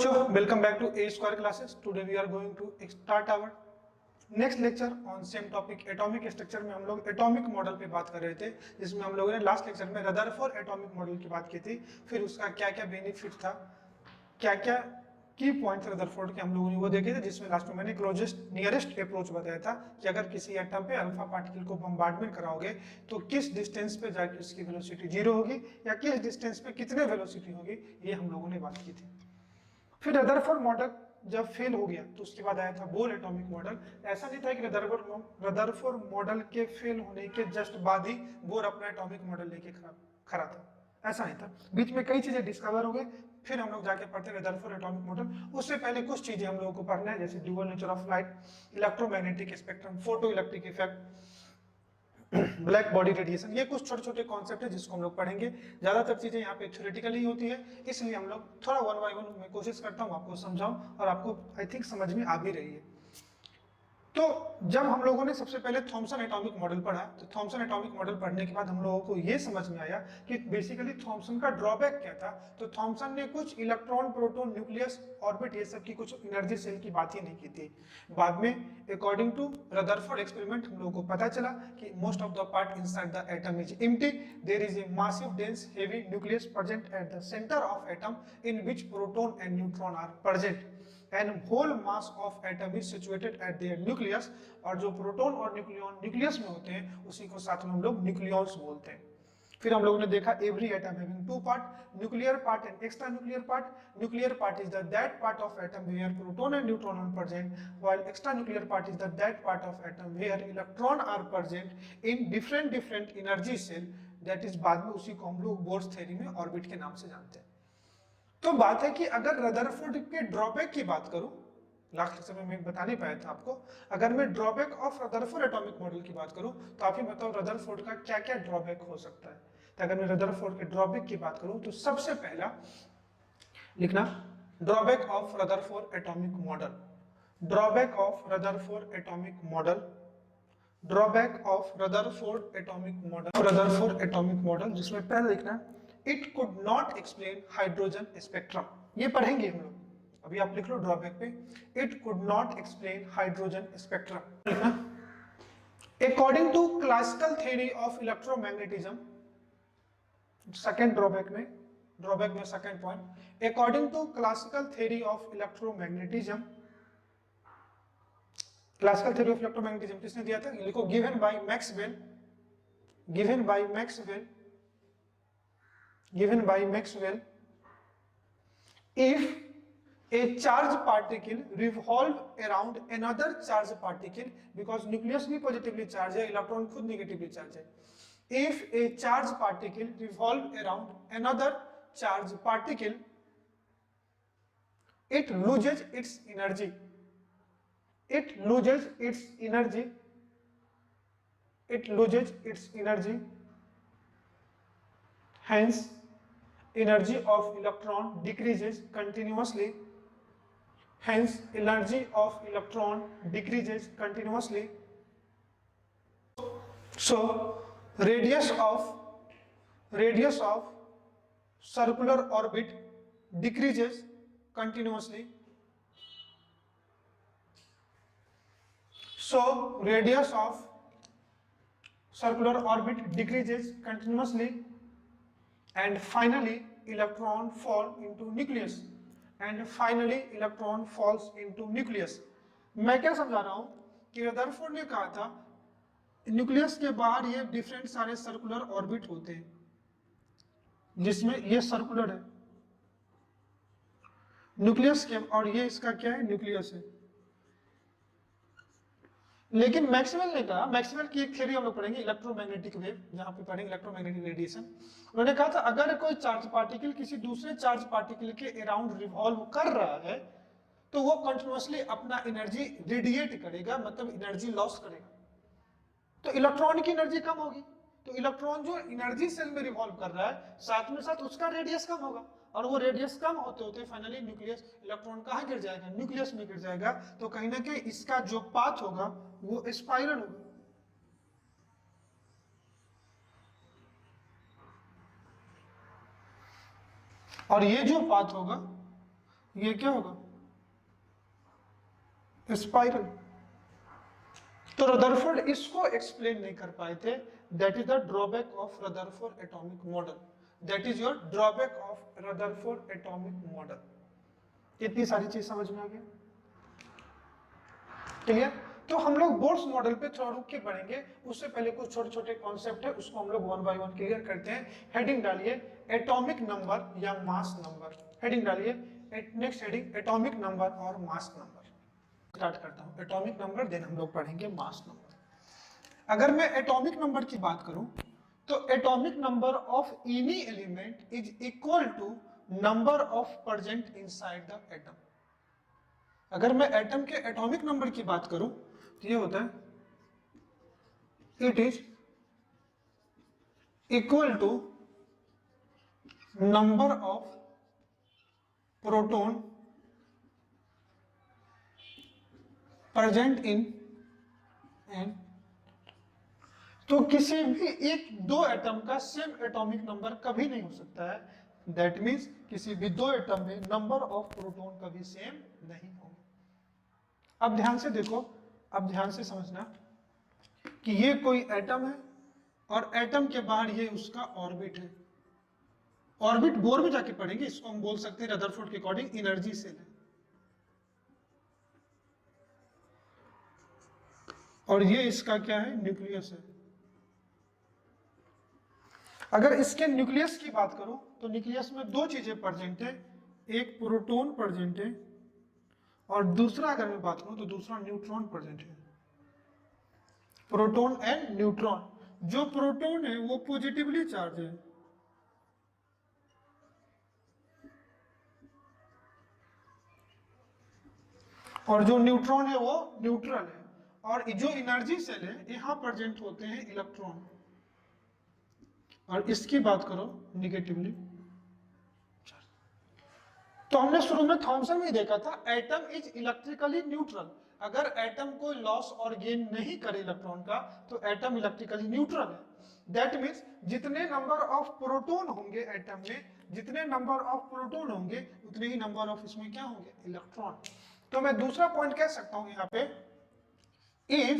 बच्चों, welcome back to A square classes. Today we are going to start our next lecture on same topic atomic structure में हम लोग atomic model पे बात कर रहे थे, जिसमें हम लोगों ने लास्ट लेक्चर में रदरफोर्ड एटॉमिक मॉडल की बात की थी। फिर उसका क्या क्या बेनिफिट था, क्या क्या की पॉइंट्स रदरफोर्ड के हम लोगों ने वो देखे थे, जिसमें लास्ट में मैंने क्लोजेस्ट नियरेस्ट अप्रोच बताया था कि अगर किसी एटम पे अल्फा पार्टिकल को बम्बार्डमेंट कराओगे तो किस डिस्टेंस पे जाके उसकी वेलोसिटी जीरो होगी या किस डिस्टेंस पे कितने वेलोसिटी होगी, ये हम लोगों ने बात की थी। फिर रदरफोर्ड मॉडल जब फेल हो गया तो उसके बाद आया था बोर एटॉमिक मॉडल। ऐसा नहीं था कि रदरफोर्ड मॉडल के फेल होने के जस्ट बाद ही बोर अपना एटॉमिक मॉडल लेके खड़ा था, ऐसा नहीं था। बीच में कई चीजें डिस्कवर हो गए, फिर हम लोग जाके पढ़ते रदरफोर्ड एटॉमिक मॉडल। उससे पहले कुछ चीजें हम लोगों को पढ़ना है, जैसे dual nature of light, electromagnetic spectrum, photo electric effect, black body radiation. ये कुछ छोटे छोटे कॉन्सेप्ट है जिसको हम लोग पढ़ेंगे। ज्यादातर चीजें यहाँ पे थ्योरेटिकली होती है, इसलिए हम लोग थोड़ा वन बाय वन मैं कोशिश करता हूँ आपको समझाऊं, और आपको आई थिंक समझ में आ भी रही है। तो जब हम लोगों ने सबसे पहले थॉमसन एटॉमिक मॉडल पढ़ा, तो थॉमसन एटॉमिक मॉडल पढ़ने के बाद हम लोगों को यह समझ में आया कि बेसिकली थॉमसन का ड्रॉबैक क्या था। तो थॉमसन ने कुछ इलेक्ट्रॉन, प्रोटॉन, न्यूक्लियस, ऑर्बिट, ये सब की कुछ एनर्जी सेल की बात ही नहीं की थी। बाद में अकॉर्डिंग टू रदरफोर्ड एक्सपेरिमेंट हम लोगों को पता चला कि most of the part inside the atom is empty, there is a massive dense heavy nucleus present at the centre of atom in which proton and neutron are present and whole mass of atom is situated at their nucleus। और जो proton और nucleon nucleus में होते हैं उसी को साथ में हम लोग न्यूक्लियॉन्स बोलते हैं। फिर हम लोगों ने देखा every atom having two part, nuclear part and extra nuclear part. Nuclear part is the that part of atom where proton and neutron are present, while extra nuclear part is the that part of atom where electron are present in different energy cell। that is बाद में उसी को हम लोग bourse theory में orbit के नाम से जानते हैं। तो बात है कि अगर रदरफोर्ड के ड्रॉबैक की बात करूं, लास्ट लेक्चर में मैं बता नहीं पाया था आपको, अगर मैं drawback of Rutherford atomic model की बात करूं तो आप ही बताओ रदरफोर्ड का क्या क्या ड्रॉबैक हो सकता है। तो अगर मैं रदरफोर्ड के ड्रॉबैक की बात करूं तो सबसे पहला लिखना drawback of Rutherford atomic model, drawback of Rutherford atomic model, drawback of Rutherford atomic model, Rutherford atomic model, जिसमें पहले लिखना it could not explain hydrogen spectrum. ये पढ़ेंगे हम लोग, अभी आप लिख लो ड्रॉबैक पे, it could not explain hydrogen spectrum लिखना। According to classical theory of electromagnetism, second drawback में second point, according to classical theory of electromagnetism. Classical theory of electromagnetism किसने दिया था, लिखो given by Maxwell, given by Maxwell, given by Maxwell। If a charged particle revolve around another charged particle, because nucleus भी positively charged है, electron खुद negatively charged है। If a charged particle revolve around another charged particle, it loses its energy, it loses its energy, it loses its energy, hence energy of electron decreases continuously, hence energy of electron decreases continuously। So radius of circular orbit decreases continuously, so radius of circular orbit decreases continuously, and finally electron fall into nucleus, and finally electron falls into nucleus। मैं क्या समझा रहा हूं कि Rutherford ने कहा था nucleus के बाहर ये डिफरेंट सारे सर्कुलर ऑर्बिट होते हैं, जिसमें ये सर्कुलर है न्यूक्लियस के, और ये इसका क्या है, न्यूक्लियस है। लेकिन मैक्सवेल ने कहा, मैक्सवेल की एक थ्योरी हम लोग पढ़ेंगे इलेक्ट्रोमैग्नेटिक वेव, जहां पे पढ़ेंगे इलेक्ट्रोमैग्नेटिक रेडिएशन। उन्होंने कहा था अगर कोई चार्ज पार्टिकल किसी दूसरे चार्ज पार्टिकल के अराउंड रिवॉल्व कर रहा है तो वो कंटिन्यूअसली अपना एनर्जी रेडिएट करेगा, मतलब एनर्जी लॉस करेगा। तो इलेक्ट्रॉन की एनर्जी कम होगी, तो इलेक्ट्रॉन जो एनर्जी सेल में रिवॉल्व कर रहा है साथ में साथ उसका रेडियस कम होगा, और वो रेडियस कम होते होते फाइनली न्यूक्लियस, इलेक्ट्रॉन कहाँ गिर जाएगा, न्यूक्लियस में गिर जाएगा। तो कहीं ना कहीं इसका जो पाथ होगा वो स्पाइरल होगा। और ये जो पाथ होगा ये क्या होगा, स्पाइरल। तो रदरफोर्ड इसको एक्सप्लेन नहीं कर पाए थे, that is the drawback of Rutherford atomic model, that is your drawback of Rutherford atomic model. इतनी सारी चीज समझ में आ गई, क्लियर। तो हम लोग बोर्ड्स मॉडल पे थोड़ा रुक के पढ़ेंगे, उससे पहले कुछ छोटे छोटे कॉन्सेप्ट है उसको हम लोग वन बाय वन क्लियर करते हैं। हेडिंग डालिए एटॉमिक नंबर या मास नंबर, हेडिंग डालिए, नेक्स्ट हेडिंग एटॉमिक नंबर और मास नंबर। स्टार्ट करता हूं, एटॉमिक नंबर देन हम लोग पढ़ेंगे मास नंबर। अगर मैं एटॉमिक नंबर की बात करूं तो atomic number of any element is equal to number of present inside the atom. अगर मैं एटम के एटॉमिक नंबर की बात करूं तो ये होता है, it is equal to number of proton present in an. तो किसी भी एक दो एटम का सेम एटॉमिक नंबर कभी नहीं हो सकता है, दैट मीन्स किसी भी दो एटम में नंबर ऑफ प्रोटॉन कभी सेम नहीं होंगे। अब ध्यान से देखो, अब ध्यान से समझना कि ये कोई एटम है और एटम के बाहर ये उसका ऑर्बिट है। ऑर्बिट बोर में जाके पढ़ेंगे, इसको हम बोल सकते हैं रदरफोर्ड के अकॉर्डिंग एनर्जी सेल है। और ये इसका क्या है, न्यूक्लियस है। अगर इसके न्यूक्लियस की बात करूं तो न्यूक्लियस में दो चीजें प्रेजेंट है, एक प्रोटॉन प्रेजेंट है और दूसरा अगर मैं बात करूं तो दूसरा न्यूट्रॉन प्रेजेंट है। प्रोटॉन एंड न्यूट्रॉन, जो प्रोटॉन है वो पॉजिटिवली चार्ज है और जो न्यूट्रॉन है वो न्यूट्रल है। और जो एनर्जी सेल है यहां प्रेजेंट होते हैं इलेक्ट्रॉन, और इसकी बात करो निगेटिवली। तो हमने शुरू में थॉमसन में देखा था एटम इज इलेक्ट्रिकली न्यूट्रल। अगर एटम को लॉस और गेन नहीं करे इलेक्ट्रॉन का तो एटम इलेक्ट्रिकली न्यूट्रल है। दैट मीन्स जितने नंबर ऑफ प्रोटॉन होंगे एटम में, जितने नंबर ऑफ प्रोटॉन होंगे उतने ही नंबर ऑफ इसमें क्या होंगे, इलेक्ट्रॉन। तो मैं दूसरा पॉइंट कह सकता हूं यहां पे, if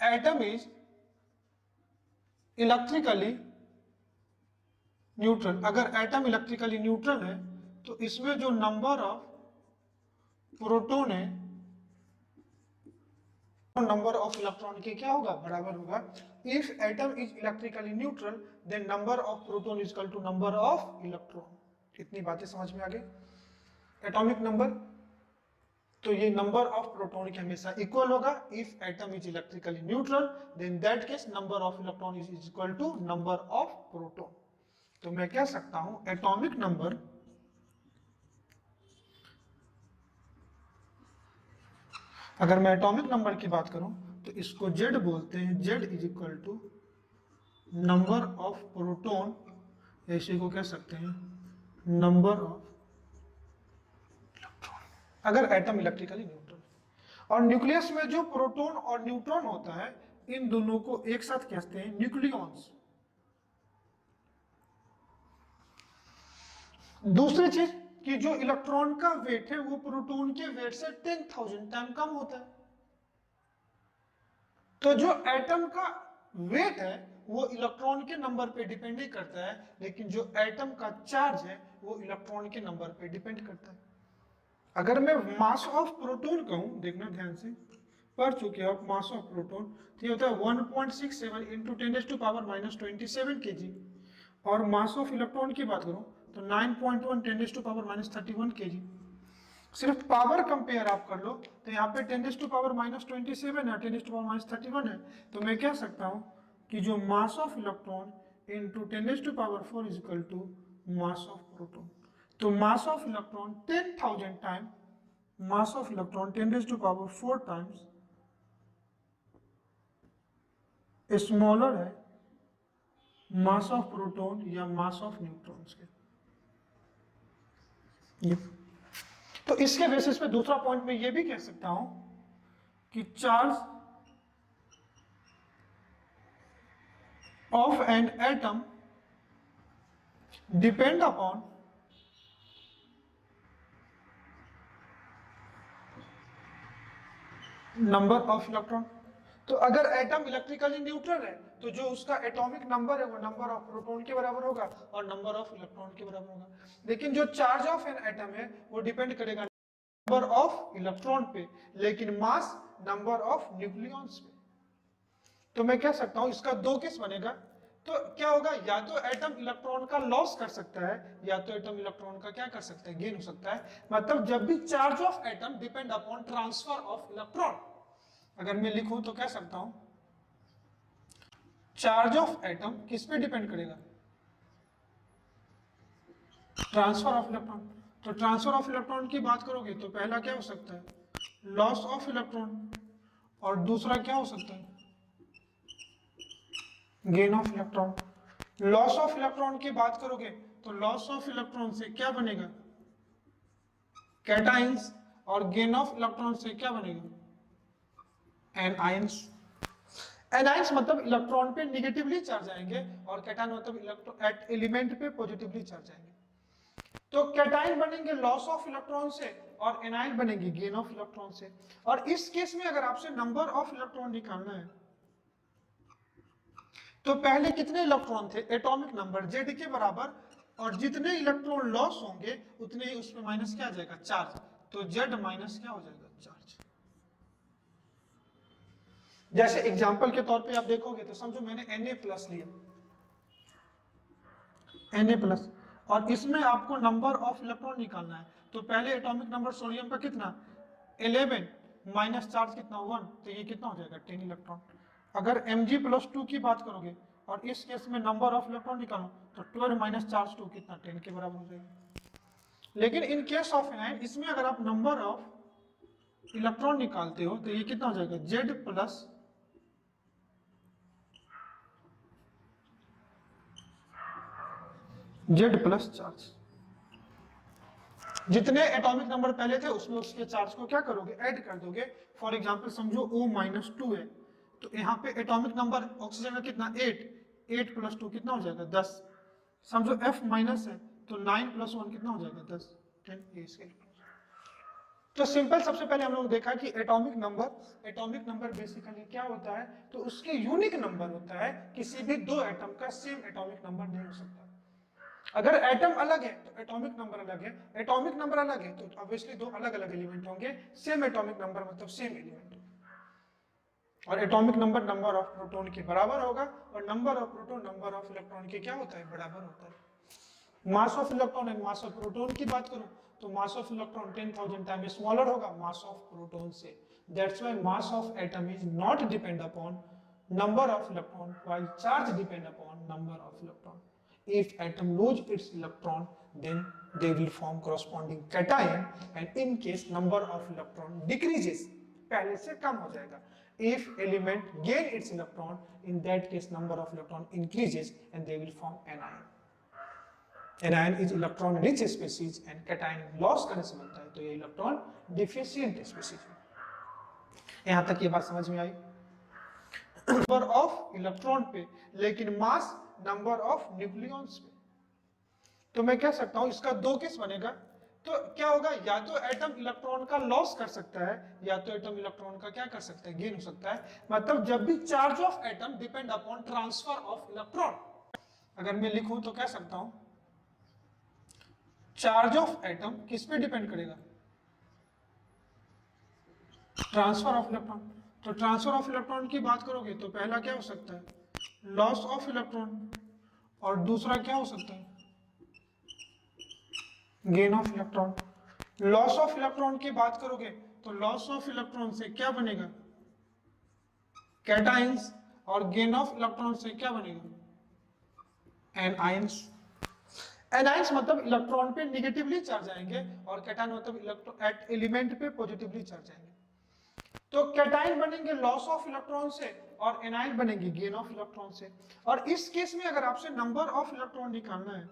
atom is electrically neutral, अगर एटम इलेक्ट्रिकली न्यूट्रल है तो इसमें जो नंबर ऑफ प्रोटॉन है नंबर ऑफ इलेक्ट्रॉन के क्या होगा, बराबर होगा। If atom is electrically neutral then number of proton is equal to number of electron. इतनी बातें समझ में आ गई। एटॉमिक नंबर, तो ये नंबर ऑफ प्रोटॉन के हमेशा इक्वल होगा। If atom is electrically neutral then that case number of electron is equal to number of proton. तो मैं कह सकता हूं एटॉमिक नंबर अगर मैं एटॉमिक नंबर की बात करूं तो इसको जेड बोलते हैं, Z is equal to number of proton, ऐसे को कह सकते हैं नंबर ऑफ इलेक्ट्रॉन, अगर एटम इलेक्ट्रिकली न्यूट्रल। और न्यूक्लियस में जो प्रोटॉन और न्यूट्रॉन होता है इन दोनों को एक साथ कहते हैं न्यूक्लियॉन्स। दूसरी चीज कि जो इलेक्ट्रॉन का वेट है वो प्रोटॉन के वेट से 10,000 टाइम कम होता है। तो जो एटम का वेट है वो इलेक्ट्रॉन के नंबर पे डिपेंड नहीं करता है, लेकिन जो एटम का चार्ज है वो इलेक्ट्रॉन के नंबर पे डिपेंड करता है। अगर मैं मास ऑफ प्रोटॉन कहूं, देखना ध्यान से, पढ़ चुके हो आप मास ऑफ प्रोटॉन, तो ये होता है 1.67 इंटू 10⁻⁻27 kg। और मास ऑफ इलेक्ट्रॉन की बात करूं तो 9.1 10⁻⁻31 kg। सिर्फ पावर कंपेयर आप कर लो तो यहाँ पे 10⁻⁻27 है, 10⁻⁻31 है। तो मैं कह सकता हूँ कि जो mass of electron into 10⁻⁴ is equal to mass of proton. तो mass of electron 10,000 time, mass of electron 10⁻⁴ times smaller है मास ऑफ प्रोटॉन या मास ऑफ न्यूट्रॉन्स के। तो इसके बेसिस पे दूसरा पॉइंट मैं ये भी कह सकता हूं कि charge of an atom depend upon number of electron. तो अगर एटम इलेक्ट्रिकली न्यूट्रल है तो जो उसका एटॉमिक नंबर है वो नंबर ऑफ प्रोटॉन के बराबर होगा और नंबर ऑफ इलेक्ट्रॉन के बराबर होगा। लेकिन जो चार्ज ऑफ एन एटम है वो डिपेंड करेगा नंबर ऑफ इलेक्ट्रॉन पे, लेकिन मास नंबर ऑफ न्यूक्लियॉन्स पे। तो मैं कह सकता हूं इसका दो केस बनेगा। तो क्या होगा, या तो एटम इलेक्ट्रॉन का लॉस कर सकता है या तो एटम इलेक्ट्रॉन का क्या कर सकता है, गेन हो सकता है। मतलब जब भी charge of atom depend upon transfer of electron, अगर मैं लिखूं तो कह सकता हूं चार्ज ऑफ एटम किस पे डिपेंड करेगा, ट्रांसफर ऑफ इलेक्ट्रॉन। तो ट्रांसफर ऑफ इलेक्ट्रॉन की बात करोगे तो पहला क्या हो सकता है, लॉस ऑफ इलेक्ट्रॉन, और दूसरा क्या हो सकता है, gain of electron. Loss of electron की बात करोगे तो लॉस ऑफ इलेक्ट्रॉन से क्या बनेगा, कैटाइंस, और गेन ऑफ इलेक्ट्रॉन से क्या बनेगा, एनाइंस। एनाइंस मतलब इलेक्ट्रॉन पे निगेटिवली चार्ज आएंगे और कैटाइन मतलब इलेक्ट्रॉन एलिमेंट पे पॉजिटिवली चार्ज आएंगे। तो कैटाइन बनेंगे लॉस ऑफ इलेक्ट्रॉन से और एनाइन बनेंगे गेन ऑफ इलेक्ट्रॉन से। और इस केस में अगर आपसे नंबर ऑफ इलेक्ट्रॉन निकालना है तो पहले कितने इलेक्ट्रॉन थे, एटॉमिक नंबर जेड के बराबर, और जितने इलेक्ट्रॉन लॉस होंगे उतने ही उसमें माइनस क्या आ जाएगा, चार्ज। तो जेड माइनस क्या हो जाएगा, चार्ज। जैसे एग्जांपल के तौर पे आप देखोगे तो समझो मैंने Na+ लिया, Na+, और इसमें आपको नंबर ऑफ इलेक्ट्रॉन निकालना है। तो पहले एटॉमिक नंबर सोडियम का कितना, 11, माइनस चार्ज कितना 1, तो ये कितना हो जाएगा 10 इलेक्ट्रॉन। अगर Mg+2 की बात करोगे और इस केस में नंबर ऑफ इलेक्ट्रॉन निकालो तो 12 माइनस चार्ज 2 कितना 10 के बराबर हो जाएगा। लेकिन इन केस ऑफ एनाइन इसमें अगर आप नंबर ऑफ इलेक्ट्रॉन निकालते हो तो ये कितना हो जाएगा, Z+ चार्ज। जितने एटॉमिक नंबर पहले थे उसमें उसके चार्ज को क्या करोगे, ऐड कर दोगे। फॉर एग्जांपल समझो O-2 है तो यहाँ पे एटॉमिक नंबर ऑक्सीजन का कितना 8, 8+2 कितना हो जाएगा 10। समझो F- है तो 9+1 कितना हो जाएगा 10, 10 ये इसके। तो सिंपल सबसे पहले हम लोग देखा कि एटॉमिक नंबर बेसिकली क्या होता है, तो उसके यूनिक नंबर होता है। किसी भी दो एटम का सेम एटॉमिक नंबर नहीं हो सकता। अगर एटम अलग है तो एटॉमिक नंबर अलग है, एटॉमिक नंबर अलग है तो ऑब्वियसली दो अलग अलग एलिमेंट होंगे। सेम एटॉमिक नंबर मतलब सेम एलिमेंट। और एटॉमिक नंबर ऑफ प्रोटॉन के बराबर होगा और number of proton number of electron के क्या होता है, बराबर होता है। Mass of electron and mass of proton की बात करूं तो mass of electron 10,000 time smaller होगा मास ऑफ प्रोटॉन से। That's why mass of atom is not depend upon number of electron while charge depend upon number of electron. If atom lose its electron then they will form corresponding cation, and in case number of electron decreases पहले से कम हो जाएगा। If element gain its electron in that case number of electron increases and they will form anion. Anion is electron rich species and cation loss करने से बनता है तो ये इलेक्ट्रॉन डिफिशिएंट स्पीशीज है। यहाँ तक ये बात समझ में आई, नंबर ऑफ इलेक्ट्रॉन पे लेकिन मास नंबर ऑफ न्यूक्लियॉन्स पे। तो मैं कह सकता हूं इसका दो केस बनेगा। तो क्या होगा, या तो एटम इलेक्ट्रॉन का लॉस कर सकता है या तो एटम इलेक्ट्रॉन का क्या कर सकता है, गेन हो सकता है। मतलब जब भी charge of atom depend upon transfer of electron, अगर मैं लिखूं तो कह सकता हूं चार्ज ऑफ एटम किस पे डिपेंड करेगा, ट्रांसफर ऑफ इलेक्ट्रॉन। तो ट्रांसफर ऑफ इलेक्ट्रॉन की बात करोगे तो पहला क्या हो सकता है, लॉस ऑफ इलेक्ट्रॉन, और दूसरा क्या हो सकता है, gain of electron. Loss of electron की बात करोगे तो लॉस ऑफ इलेक्ट्रॉन से क्या बनेगा, कैटाइंस, और गेन ऑफ इलेक्ट्रॉन से क्या बनेगा, एनाइंस। एनाइंस मतलब इलेक्ट्रॉन पे निगेटिवली चार्ज आएंगे और कैटाइन मतलब इलेक्ट्रॉन एलिमेंट पे पॉजिटिवली चार्ज आएंगे। तो कैटाइन बनेंगे लॉस ऑफ इलेक्ट्रॉन से और एनाइन बनेंगे गेन ऑफ इलेक्ट्रॉन से। और इस केस में अगर आपसे नंबर ऑफ इलेक्ट्रॉन निकालना है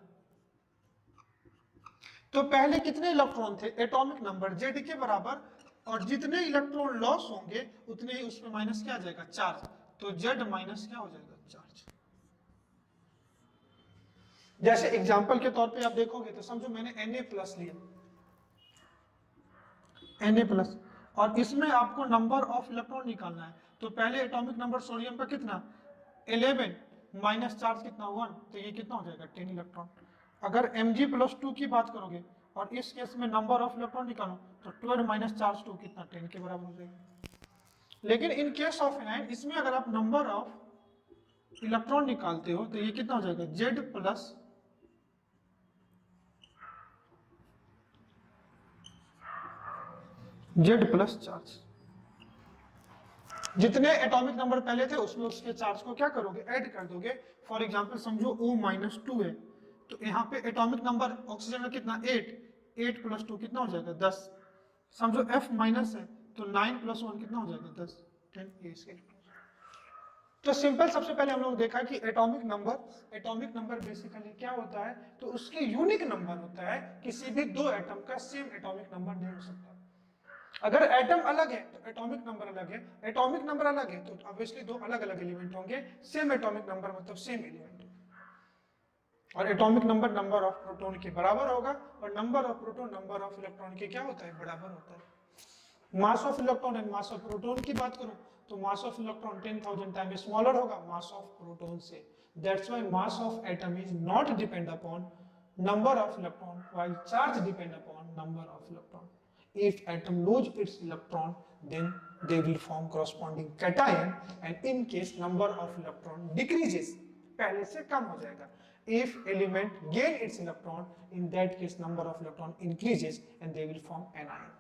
तो पहले कितने इलेक्ट्रॉन थे, एटॉमिक नंबर जेड के बराबर, और जितने इलेक्ट्रॉन लॉस होंगे उतने ही उसमें माइनस क्या आ जाएगा, चार्ज। तो जेड माइनस क्या हो जाएगा, चार्ज। जैसे एग्जांपल के तौर पे आप देखोगे तो समझो मैंने Na+ लिया, Na+, और इसमें आपको नंबर ऑफ इलेक्ट्रॉन निकालना है। तो पहले एटॉमिक नंबर सोडियम का कितना 11 माइनस चार्ज कितना 1, तो ये कितना हो जाएगा 10 इलेक्ट्रॉन। अगर Mg+2 की बात करोगे और इस केस में नंबर ऑफ इलेक्ट्रॉन निकालो तो 12 माइनस चार्ज 2 कितना 10 के बराबर हो जाएगा। लेकिन इन केस ऑफ एनायन इसमें अगर आप नंबर ऑफ इलेक्ट्रॉन निकालते हो तो ये कितना हो जाएगा Z+ चार्ज। जितने एटॉमिक नंबर पहले थे उसमें उसके चार्ज को क्या करोगे ऐड कर दोगे। फॉर एग्जांपल समझो O-2 है तो यहाँ पे एटॉमिक नंबर ऑक्सीजन का कितना 8 + 2 कितना हो जाएगा 10। समझो F- है तो 9 + 1 कितना हो जाएगा 10 10 ये इसके। तो सिंपल सबसे पहले हम लोग देखा कि एटॉमिक नंबर बेसिकली क्या होता है, तो उसकी यूनिक नंबर होता है। किसी भी दो एटम का सेम एटॉमिक नंबर नहीं हो सकता। अगर एटम अलग है तो एटॉमिक नंबर अलग है, एटॉमिक नंबर अलग है तो ऑब्वियसली दो अलग अलग एलिमेंट होंगे। सेम एटॉमिक नंबर मतलब सेम एलिमेंट। और एटॉमिक नंबर ऑफ प्रोटॉन के बराबर होगा और number of proton number of electron के क्या होता है बराबर होता है। Mass of electron and mass of proton की बात करूं तो mass of electron 10,000 time smaller होगा मास ऑफ प्रोटॉन से। That's why mass of atom is not depend upon number of electron while charge depend upon number of electron. If atom lose its electron, then they will form corresponding cation, and in case number of electron decreases, पहले से कम हो जाएगा। If element gain its electron, in that case number of electron increases, and they will form anion.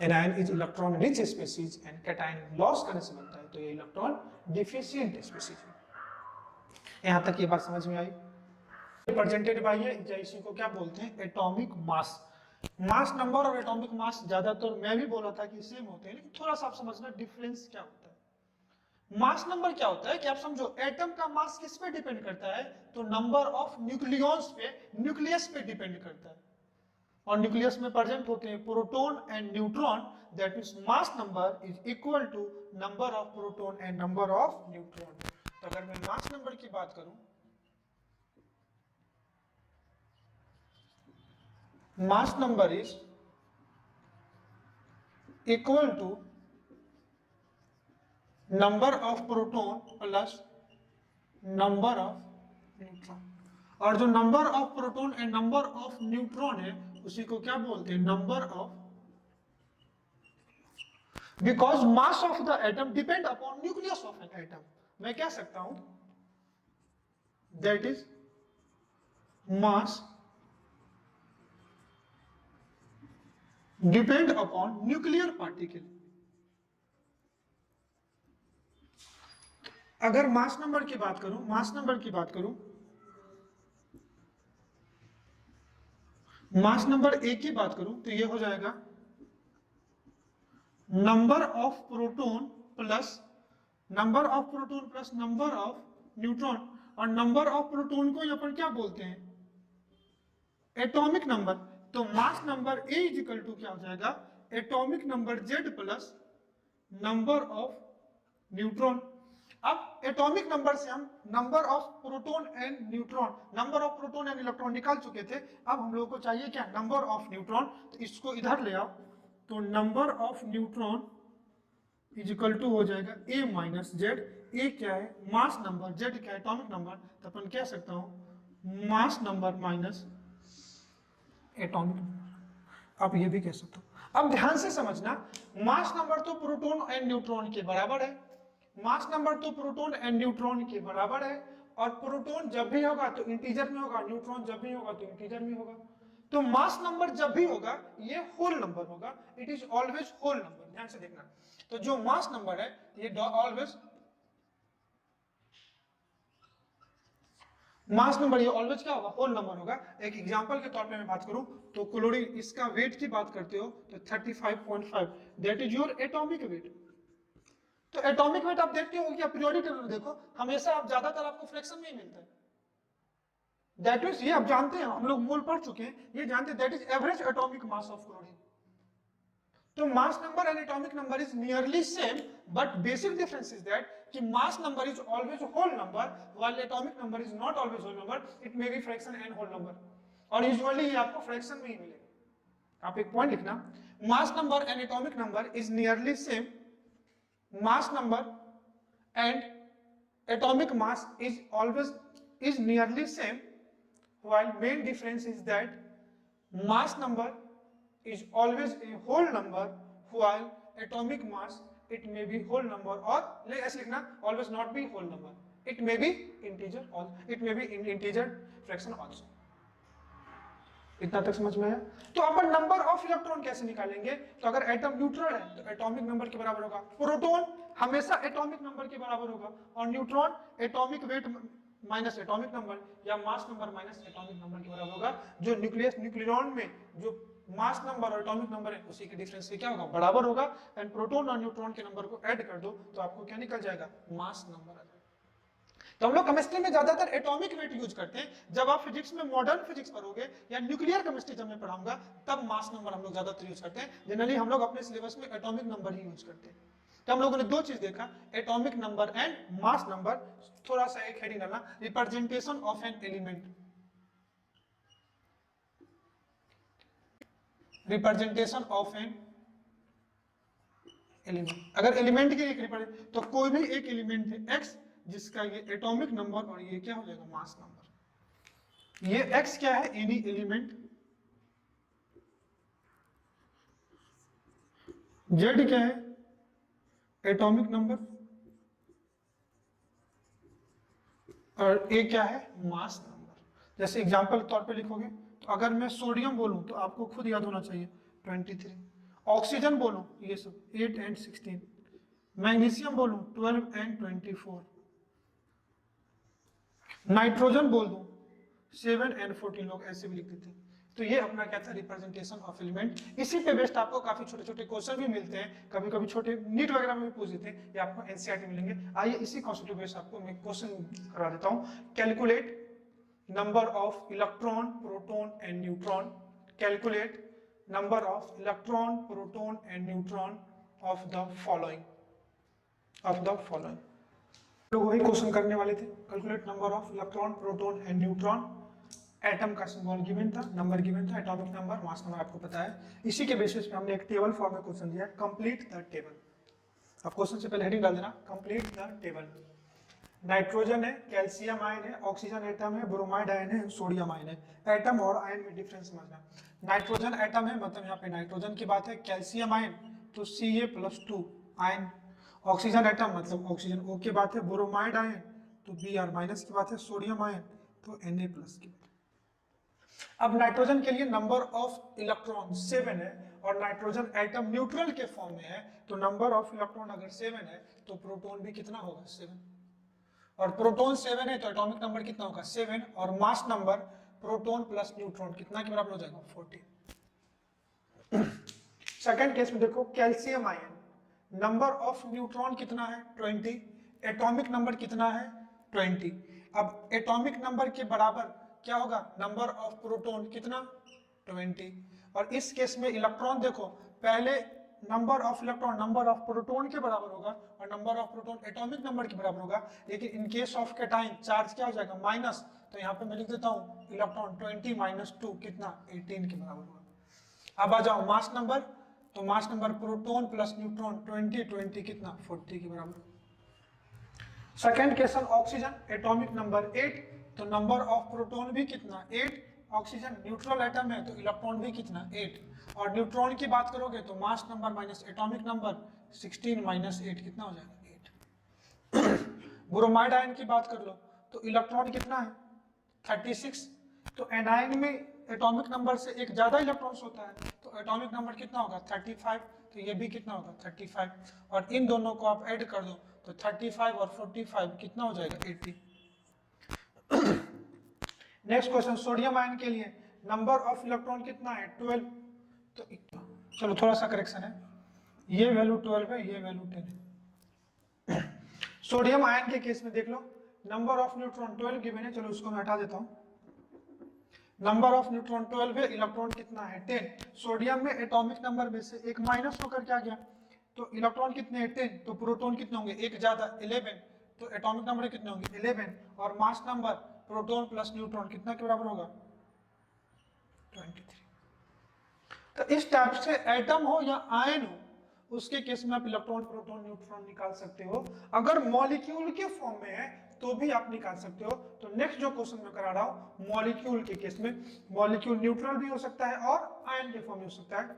Anion is electron rich species, and cation loss करने से बनता है, तो ये electron deficient species है। यहाँ तक ये बात समझ में आई। Represented by ये इसी को क्या बोलते हैं एटॉमिक मास। मास नंबर और एटॉमिक मास ज्यादातर मैं भी बोला था कि सेम होते हैं, लेकिन थोड़ा सा आप समझना डिफरेंस क्या होता है। मास नंबर क्या होता है कि आप समझो एटम का मास किस पे डिपेंड करता है, तो नंबर ऑफ न्यूक्लियॉन्स पे न्यूक्लियस पे डिपेंड करता है। और न्यूक्लियस में प्रेजेंट होते हैं proton and neutron, that means mass number is equal to number of proton and number of neutron. तो अगर मैं मास नंबर की बात करूं, mass number is equal to number of proton plus number of neutron। और जो number of proton and number of neutron है उसी को क्या बोलते हैं number of, because mass of the atom depend upon nucleus of an atom. मैं कह सकता हूं that is mass depend upon nuclear particle. अगर मास नंबर की बात करूं, मास नंबर ए की बात करूं तो ये हो जाएगा number of proton plus number of neutron. और नंबर ऑफ प्रोटॉन को अपन क्या बोलते हैं एटॉमिक नंबर। तो mass number A is equal to क्या हो जाएगा atomic number Z plus number of neutron. अब एटॉमिक नंबर से हम number of proton and neutron, number of proton and electron निकाल चुके थे। अब हम लोगों को चाहिए क्या नंबर ऑफ न्यूट्रॉन। तो इसको इधर ले आओ तो number of neutron is equal to हो जाएगा ए माइनस जेड। ए क्या है मास नंबर, जेड क्या है एटॉमिक नंबर, तो अपन कह सकता हूं मास नंबर माइनस एटॉमिक नंबर। आप ये भी कह सकते हो। अब ध्यान से समझना, मास नंबर तो प्रोटॉन एंड न्यूट्रॉन के बराबर है, मास नंबर तो प्रोटॉन एंड न्यूट्रॉन के बराबर है। और प्रोटॉन जब भी होगा तो इंटीजर में होगा, न्यूट्रॉन जब भी होगा तो इंटीजर में होगा। तो मास नंबर जब भी होगा ये होल नंबर होगा, it is always whole number. ध्यान से देखना, तो जो मास नंबर है ये ऑलवेज मास नंबर ये ऑलवेज क्या होगा होल नंबर होगा। एक एग्जांपल के तौर पे मैं बात करूं तो क्लोरीन, इसका वेट की बात करते हो तो 35.5 that is your atomic weight. तो एटॉमिक वेट आप देखते हो कि पीरियोडिक टेबल में देखो हमेशा आप ज्यादातर आपको फ्रैक्शन में ही मिलता है। दैट मींस ये आप जानते हैं, हम लोग मोल पढ़ चुके हैं, ये जानते हैं that is average atomic mass of chlorine. तो mass number and atomic number is nearly same, but basic difference is that कि mass number is always whole number while atomic number is not always whole number, it may be fraction and whole number. और usually ये आपको fraction में ही मिलेगा। आप एक point लिखना, मास number and atomic number is nearly same, mass number and atomic mass is nearly same, while main difference is that mass number is always a whole number, while atomic mass it may be whole number, or ऐसे लिखना always not be whole number, it may be integer, or it may be in integer fraction also। इतना तक समझ में आया? तो अपन number of electron कैसे निकालेंगे? तो अगर एटम न्यूट्रल है तो एटॉमिक नंबर के बराबर होगा, प्रोटॉन हमेशा एटॉमिक नंबर के बराबर होगा, और neutron atomic weight minus atomic number या mass number minus atomic number के बराबर होगा। जो न्यूक्लियस न्यूक्लियॉन में जो मास नंबर और एटॉमिक नंबर है उसी के डिफरेंस से क्या होगा? बराबर होगा। एंड प्रोटॉन और न्यूट्रॉन के नंबर को ऐड कर दो तो आपको क्या निकल जाएगा? Mass number. तो हम लोग केमिस्ट्री में ज्यादातर एटॉमिक वेट यूज करते हैं। जब आप फिजिक्स में मॉडर्न फिजिक्स पढ़ोगे या न्यूक्लियर केमिस्ट्री जब मैं पढ़ाऊंगा तब मास नंबर हम लोग ज्यादातर यूज करते हैं। जनरली हम लोग अपने सिलेबस में एटॉमिक नंबर ही यूज करते हैं। तो हम लोगों ने दो चीज देखा, atomic number and mass number. थोड़ा सा एक हेडिंग डालना, representation of an element, representation of an element. अगर एलिमेंट के एक तो कोई भी एक एलिमेंट है एक्स जिसका ये एटॉमिक नंबर और ये क्या हो जाएगा? Mass number. ये x क्या है? एनी एलिमेंट, z क्या है? एटॉमिक नंबर, और a क्या है? Mass number. जैसे एग्जांपल के तौर पे लिखोगे तो अगर मैं सोडियम बोलूं तो आपको खुद याद होना चाहिए 23, ऑक्सीजन बोलूं ये सब 8 एंड 16, मैग्नीशियम बोलूं 12 एंड 24, नाइट्रोजन बोल दूं 7 एंड 14, लोग ऐसे भी लिख देते हैं। तो ये अपना क्या था? Representation of element. इसी पे बेस्ड आपको काफी छोटे छोटे क्वेश्चन भी मिलते हैं, कभी कभी छोटे नीट वगैरह में भी पूछ देते हैं, या आपको एनसीईआरटी मिलेंगे। आइए इसी कॉन्सेप्ट पे बेस्ड आपको मैं क्वेश्चन करा देता हूँ। Calculate number of electron, proton and neutron, calculate number of electron, proton and neutron of the following, लोग वही क्वेश्चन करने वाले थे। Calculate number of electron, proton and neutron, atom का सिंबल गिवन था, नंबर गिवन था, एटॉमिक नंबर, मास नंबर आपको पता है। इसी के बेसिस पे हमने एक टेबल फॉर्म में क्वेश्चन दिया, कंप्लीट द टेबल। अब क्वेश्चन से पहले हेडिंग डाल देना, कंप्लीट द टेबल। नाइट्रोजन है, कैल्शियम आयन है, ऑक्सीजन एटम है, ब्रोमाइड आयन है, सोडियम आयन है। एटम और आयन में डिफरेंस समझना। नाइट्रोजन एटम है मतलब यहाँ पे नाइट्रोजन की बात है, कैल्शियम आयन तो Ca+2 आयन, ऑक्सीजन एटम मतलब ऑक्सीजन O की बात है, ब्रोमाइड आयन तो Br- की बात है, सोडियम आयन तो Na+ की बात है। अब नाइट्रोजन के लिए नंबर ऑफ इलेक्ट्रॉन 7 है और नाइट्रोजन एटम न्यूट्रल के फॉर्म में है, तो नंबर ऑफ इलेक्ट्रॉन अगर 7 है तो प्रोटॉन भी कितना होगा? 7। और प्रोटॉन 7 है तो एटॉमिक नंबर कितना होगा? 7, और mass number proton plus neutron कितना के बराबर हो जाएगा? 14। सेकंड केस में देखो, calcium ion, number of neutron कितना है? 20, एटॉमिक नंबर कितना है? 20। अब एटॉमिक नंबर के बराबर क्या होगा? नंबर ऑफ प्रोटॉन कितना? 20। और इस केस में इलेक्ट्रॉन देखो, पहले number of electron number of proton के बराबर होगा और number of proton atomic number के बराबर होगा, लेकिन in case of cation charge क्या हो जाएगा? माइनस। तो यहाँ पे मैं लिख देता हूँ इलेक्ट्रॉन 20 - 2 कितना? 18 के बराबर होगा। अब आ जाओ मास नंबर, तो mass number proton plus neutron 20 कितना? 40 के बराबर। Second question, oxygen atomic number 8, तो नंबर ऑफ प्रोटॉन भी कितना? 8, ऑक्सीजन न्यूट्रल एटम है तो इलेक्ट्रॉन भी कितना? 8, और न्यूट्रॉन की बात करोगे तो mass number minus atomic number 16 - 8 कितना हो जाएगा? 8। ब्रोमाइड आयन की बात कर लो तो इलेक्ट्रॉन कितना है? 36, तो एनायन में एटॉमिक नंबर से एक ज्यादा इलेक्ट्रॉन्स होता है तो एटॉमिक नंबर कितना होगा? 35, तो ये भी कितना होगा? 35, और इन दोनों को आप ऐड कर दो तो 35 और 45 कितना हो जाएगा? 80। नेक्स्ट क्वेश्चन, सोडियम आयन के लिए नंबर ऑफ इलेक्ट्रॉन कितना है? 12, तो चलो थोड़ा सा करेक्शन है, ये वैल्यू 12 है, ये वैल्यू 10 है। सोडियम आयन के केस में देख लो, नंबर ऑफ न्यूट्रॉन 12 गिवन है, चलो उसको मैं हटा देता हूँ। नंबर ऑफ न्यूट्रॉन 12 है, इलेक्ट्रॉन कितना है? 10। सोडियम में एटॉमिक नंबर में से एक माइनस होकर क्या गया? तो इलेक्ट्रॉन कितने हैं? 10, तो प्रोटॉन कितने होंगे? एक ज्यादा 11, तो एटॉमिक नंबर कितने होंगे? 11, और mass number proton plus neutron कितना के बराबर होगा? 23। तो इस टाइप से एटम हो या आयन हो उसके केस में आप इलेक्ट्रॉन प्रोटॉन न्यूट्रॉन निकाल सकते हो। अगर मॉलिक्यूल के फॉर्म में है तो भी आप निकाल सकते हो। तो नेक्स्ट जो क्वेश्चन मैं करा रहा हूं मॉलिक्यूल के केस में, मॉलिक्यूल न्यूट्रल भी हो सकता है और आयन के फॉर्म में हो सकता है।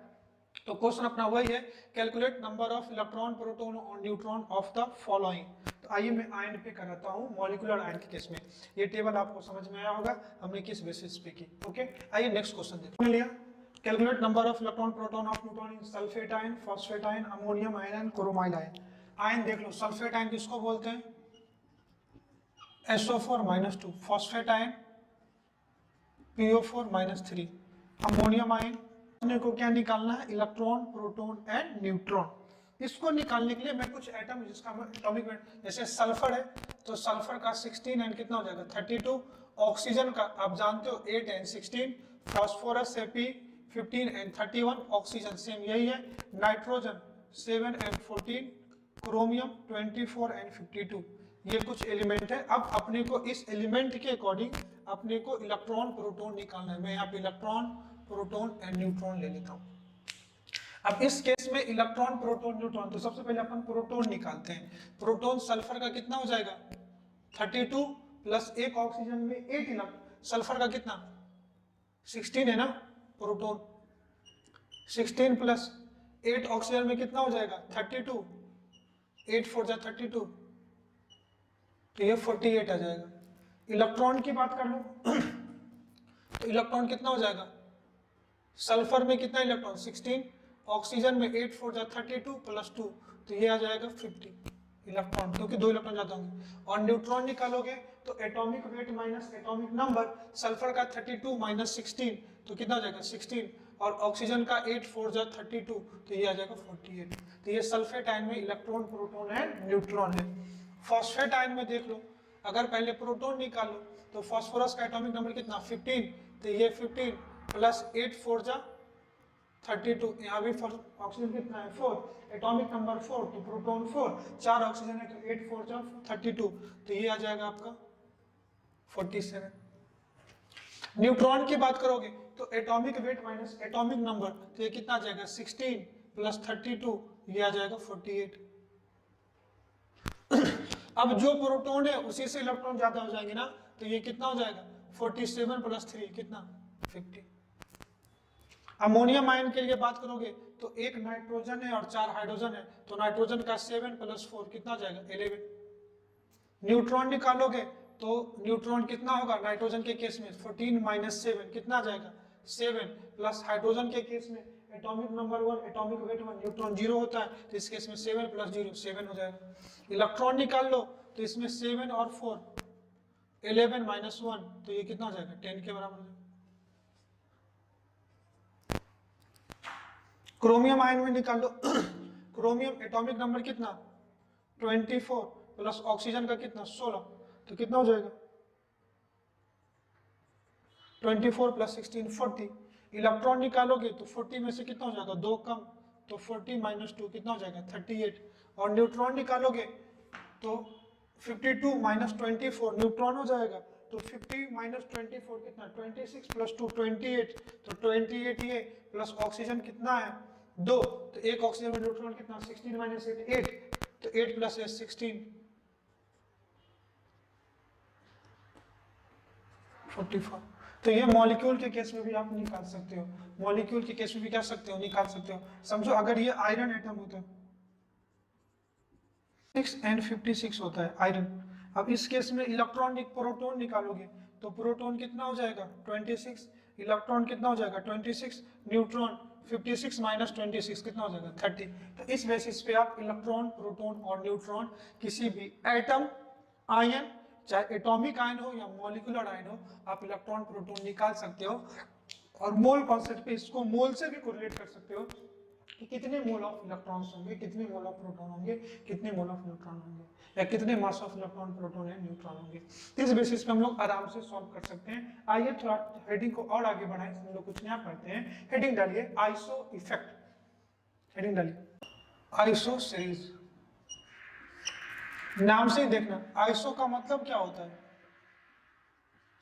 तो क्वेश्चन अपना वही है, calculate number of electron proton और न्यूट्रॉन ऑफ द फॉलोइंग। तो आइए मैं आयन पे कराता हूं, मॉलिक्यूलर आयन के केस में। ये टेबल आपको समझ में आया होगा हमने किस बेसिस पे की। ओके, आइए नेक्स्ट क्वेश्चन देखते हैं। Calculate number of electron proton of neutron in sulphate ion, phosphate ion, ammonium ion and chromide ion. Ion देख लो, सल्फेट आयन किसको बोलते हैं? SO4-2, phosphate ion PO4-3, ammonium ion. अपने को क्या निकालना है? Electron proton and neutron. इसको निकालने के लिए मैं कुछ एटम जिसका एटॉमिक वेट, जैसे सल्फर है तो सल्फर का 16 एंड कितना हो जाएगा 32, ऑक्सीजन का आप जानते हो 8 and 16, phosphorus Fe 15 and 31, oxygen same यही है, नाइट्रोजन 7 एंड 14, क्रोमियम 24 एंड 52। ये कुछ एलिमेंट है। अब अपने को इस एलिमेंट के अकॉर्डिंग अपने को इलेक्ट्रॉन प्रोटॉन निकालना है। मैं यहाँ पे इलेक्ट्रॉन प्रोटॉन एंड न्यूट्रॉन ले लेता हूँ। अब इस केस में इलेक्ट्रॉन प्रोटॉन न्यूट्रॉन, तो सबसे पहले अपन प्रोटॉन निकालते हैं। प्रोटॉन सल्फर का कितना हो जाएगा 32 प्लस एक ऑक्सीजन में 8 इलेक्ट्रॉन, सल्फर का कितना 16 है ना, प्रोटॉन 16 प्लस 8 ऑक्सीजन में कितना हो जाएगा 32, 8 4 जा 32, तो ये 48 आ जाएगा। इलेक्ट्रॉन की बात कर लो तो इलेक्ट्रॉन कितना हो जाएगा, सल्फर में कितना इलेक्ट्रॉन 16, ऑक्सीजन में 8 4 जा 32 प्लस 2, तो ये आ जाएगा 50 इलेक्ट्रॉन, क्योंकि 2 इलेक्ट्रॉन ज्यादा होंगे। और न्यूट्रॉन निकालोगे तो atomic weight minus atomic number, sulphur का 32 माइनस 16 तो कितना हो जाएगा 16, और ऑक्सीजन का 8 4 जा 32 तो ये आ जाएगा 48। तो ये सल्फेट आयन में इलेक्ट्रॉन प्रोटॉन एंड न्यूट्रॉन है। फॉस्फेट आयन में देख लो, अगर पहले प्रोटॉन निकालो तो फास्फोरस का एटॉमिक नंबर कितना 15, तो ये 15 प्लस 8 4 जा 32, यहाँ भी ऑक्सीजन कितना है 4, एटॉमिक नंबर 4 तो प्रोटॉन 4, 4 ऑक्सीजन है तो 8 4 जा 32, तो ये आ जाएगा आपका 47। न्यूट्रॉन की बात करोगे तो atomic weight minus atomic number, तो ये कितना आ जाएगा 16 प्लस 32, ये आ जाएगा 48। अब जो प्रोटॉन है उसी से इलेक्ट्रॉन ज्यादा हो जाएंगे ना, तो ये कितना हो जाएगा 47 प्लस 3 कितना 50। अमोनियम आयन के लिए बात करोगे तो एक नाइट्रोजन है और 4 हाइड्रोजन है, तो नाइट्रोजन का 7 प्लस 4 कितना हो जाएगा 11। न्यूट्रॉन निकालोगे तो न्यूट्रॉन कितना होगा, नाइट्रोजन के केस में 14 माइनस 7 कितना आ जाएगा 7, प्लस हाइड्रोजन के केस में atomic number 1 atomic weight 1 neutron 0 होता है, तो इस केस में 7 प्लस 0 7 हो जाएगा। इलेक्ट्रॉन निकाल लो तो इसमें 7 और 4 11 माइनस 1, तो ये कितना हो जाएगा 10 के बराबर हो जाएगा। क्रोमियम आयन में निकाल लो क्रोमियम एटॉमिक नंबर कितना 24 प्लस ऑक्सीजन का कितना 16, तो कितना हो जाएगा 24 प्लस 16 40। इलेक्ट्रॉन निकालोगे तो 40 में से कितना हो जाएगा 2 कम, तो 40 माइनस 2 कितना हो जाएगा 38। और न्यूट्रॉन निकालोगे तो 52 माइनस 24 न्यूट्रॉन हो जाएगा, तो 50 माइनस 24 कितना 26 प्लस 2 28, तो 28 ये प्लस ऑक्सीजन कितना है 2, तो एक ऑक्सीजन में न्यूट्रॉन कितना 16 माइनस 8 तो 8 प्लस 8 16 44। तो ये मॉलिक्यूल के केस में भी आप निकाल सकते हो, मॉलिक्यूल के केस में भी क्या सकते हो निकाल सकते हो। समझो अगर ये आयरन एटम होता है 6 एंड 56 होता है आयरन, अब इस केस में इलेक्ट्रॉन प्रोटॉन निकालोगे तो प्रोटॉन कितना हो जाएगा 26, इलेक्ट्रॉन कितना हो जाएगा 26, न्यूट्रॉन 56 माइनस 26 कितना हो जाएगा 30। तो इस बेसिस पे आप इलेक्ट्रॉन प्रोटॉन और न्यूट्रॉन किसी भी एटम आयन, चाहे एटॉमिक आयन हो या मॉलिक्यूलर आयन हो, आप इलेक्ट्रॉन प्रोटॉन निकाल सकते हो। और मोल कॉन्सेप्ट पे इसको मोल से भी कोरिलेट कर सकते हो कि कितने मोल ऑफ इलेक्ट्रॉन्स होंगे, कितने मोल ऑफ प्रोटॉन होंगे, कितने मोल ऑफ न्यूट्रॉन होंगे, या कितने मास ऑफ इलेक्ट्रॉन प्रोटॉन या न्यूट्रॉन होंगे। इस बेसिस पे हम लोग आराम से सॉल्व कर सकते हैं। आइए थोड़ा हेडिंग को और आगे बढ़ाएं, हम लोग कुछ नया पढ़ते हैं। हेडिंग डालिए आइसो इफेक्ट, हेडिंग डालिए आइसो सीरीज। नाम से ही देखना आइसो का मतलब क्या होता है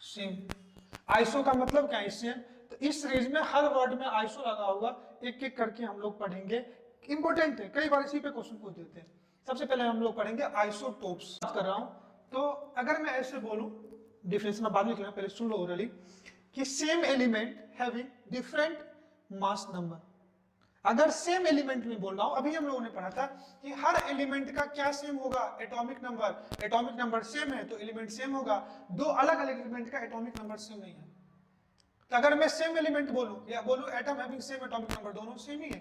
सेम, आइसो का मतलब क्या है सेम। तो इस सीरीज में हर वर्ड में आइसो लगा होगा, एक एक करके हम लोग पढ़ेंगे। इंपॉर्टेंट है, कई बार इसी पे क्वेश्चन पूछ देते हैं। सबसे पहले हम लोग पढ़ेंगे आइसोटोप्स। बात कर रहा हूं तो अगर मैं ऐसे बोलूं, डिफिनेशन बाद में लिखना, पहले सुन लो ओरली, कि same element having different mass number. अगर सेम एलिमेंट में बोल रहा हूं, अभी हम लोगों ने पढ़ा था कि हर एलिमेंट का क्या सेम होगा, atomic number. Atomic number same है तो एलिमेंट सेम होगा। दो अलग अलग एलिमेंट का एटॉमिक नंबर सेम नहीं है। तो अगर मैं सेम एलिमेंट बोलूं या बोलूं atom having same atomic number, दोनों सेम ही है।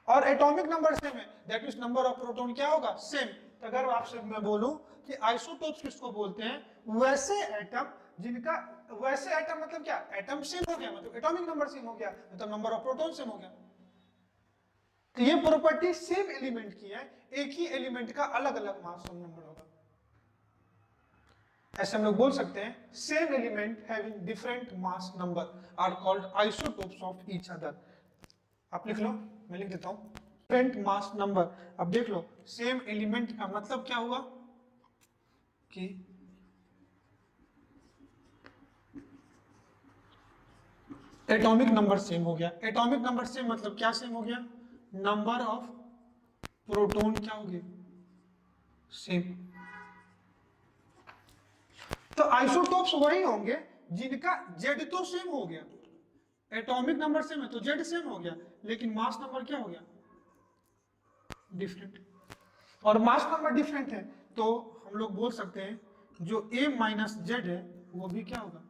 और एटॉमिक नंबर सेम है, that means number of proton क्या होगा, सेम। तो अगर आपसे मैं बोलूं कि आइसोटोप्स किसको बोलते हैं, वैसे एटम जिनका, वैसे एटम मतलब क्या, एटम सेम हो गया मतलब एटॉमिक नंबर सेम हो गया, मतलब नंबर ऑफ प्रोटॉन सेम हो गया। तो ये प्रॉपर्टी सेम एलिमेंट की है, एक ही एलिमेंट का अलग अलग मास नंबर होगा। ऐसे हम लोग बोल सकते हैं same element having different mass number are called isotopes of each other. आप लिख लो, मैं लिख देता हूं, डिफरेंट मास नंबर। अब देख लो, सेम एलिमेंट का मतलब क्या हुआ कि एटॉमिक नंबर सेम हो गया। एटॉमिक नंबर सेम मतलब क्या सेम हो गया, नंबर ऑफ प्रोटॉन क्या हो गया, सेम। तो आइसोटोप्स वही होंगे जिनका जेड तो सेम हो गया, एटॉमिक नंबर सेम है तो जेड सेम हो गया, लेकिन मास नंबर क्या हो गया, डिफरेंट। और मास नंबर डिफरेंट है तो हम लोग बोल सकते हैं जो ए माइनस जेड है वो भी क्या होगा,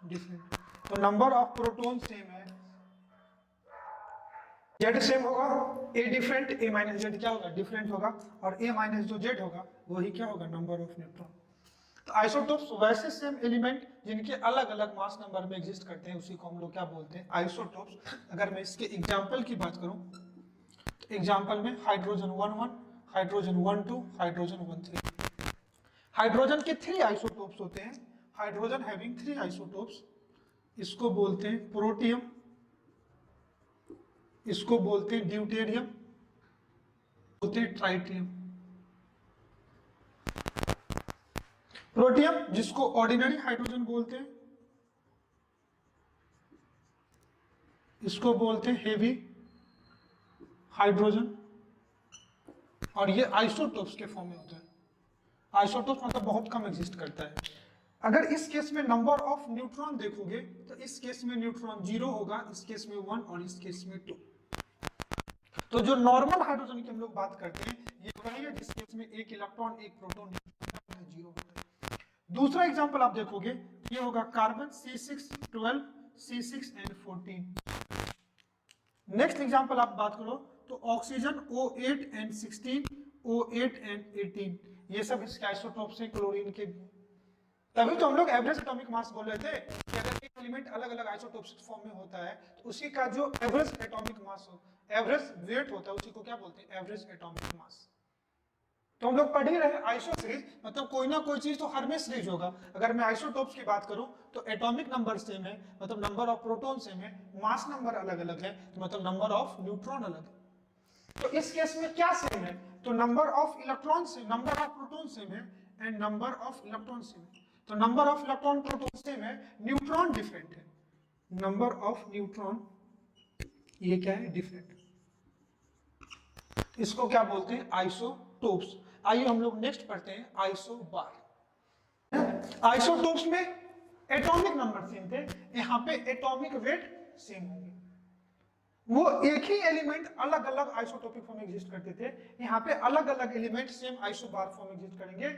डिफरेंट। तो नंबर ऑफ प्रोटॉन सेम है, जेड सेम होगा, a different, A minus Z क्या होगा, डिफरेंट होगा। और ए माइनस जो जेड होगा वही क्या होगा, नंबर ऑफ न्यूट्रॉन। तो आइसोटोप्स वैसे सेम एलिमेंट जिनके अलग अलग मास नंबर में एग्जिस्ट करते हैं, उसी को हम लोग क्या बोलते हैं, आइसोटोप्स। अगर मैं इसके एग्जांपल की बात करूं तो एग्जांपल में हाइड्रोजन 1 1, हाइड्रोजन 1 2, हाइड्रोजन 1 3। हाइड्रोजन के 3 आइसोटोप्स होते हैं, हाइड्रोजन हैविंग 3 आइसोटोप्स। इसको बोलते हैं प्रोटियम, इसको बोलते हैं ड्यूटेरियम, बोलते हैं ट्राइटियम। प्रोटियम जिसको ऑर्डिनरी हाइड्रोजन बोलते हैं, इसको बोलते हैं हेवी हाइड्रोजन, और ये आइसोटोप्स के फॉर्म में होता है। आइसोटोप्स मतलब बहुत कम एग्जिस्ट करता है। अगर इस केस में नंबर ऑफ न्यूट्रॉन देखोगे तो इस केस में न्यूट्रॉन 0 होगा, इस केस में 1 और इस केस में 2। तो जो नॉर्मल हाइड्रोजन की हम लोग बात करते हैं ये वही है जिस केस में एक इलेक्ट्रॉन एक प्रोटॉन 0 होता है। दूसरा एग्जांपल आप देखोगे ये होगा carbon C6 12 C6 and 14। Next example आप बात करो तो oxygen O8 and 16 O8 and 18, ये सब इसके आइसोटोप्स हैं क्लोरीन के। तभी तो हम लोग एवरेज एटॉमिक मास बोल रहे थे कि अगर एक एलिमेंट अलग अलग आइसोटोप्स फॉर्म में होता है तो उसी का जो एवरेज एटॉमिक मास हो, एवरेज वेट होता है, उसी को क्या बोलते हैं, एवरेज एटॉमिक मास। तो हम लोग पढ़ ही रहे आइसो सीरीज, मतलब कोई ना कोई चीज तो हर में सीरीज होगा। अगर मैं आइसोटोप्स की बात करूं तो एटॉमिक नंबर सेम है, मतलब नंबर ऑफ प्रोटॉन सेम है, मास नंबर अलग अलग है, तो मतलब नंबर ऑफ न्यूट्रॉन अलग है। तो इस केस में क्या सेम है, तो नंबर ऑफ इलेक्ट्रॉन से, नंबर ऑफ प्रोटॉन सेम है and number of electron same है। तो number of electron proton same है, न्यूट्रॉन डिफरेंट है, नंबर ऑफ न्यूट्रॉन ये क्या है, डिफरेंट। इसको क्या बोलते हैं, आइसोटोप्स। आइए हम लोग नेक्स्ट पढ़ते हैं आइसोबार। आइसोटोप्स में एटॉमिक नंबर सेम थे, यहाँ पे एटॉमिक वेट सेम होंगे। वो एक ही एलिमेंट अलग अलग आइसोटोपिक फॉर्म में एग्जिस्ट करते थे, यहाँ पे अलग अलग एलिमेंट सेम आइसोबार फॉर्म में एग्जिस्ट करेंगे।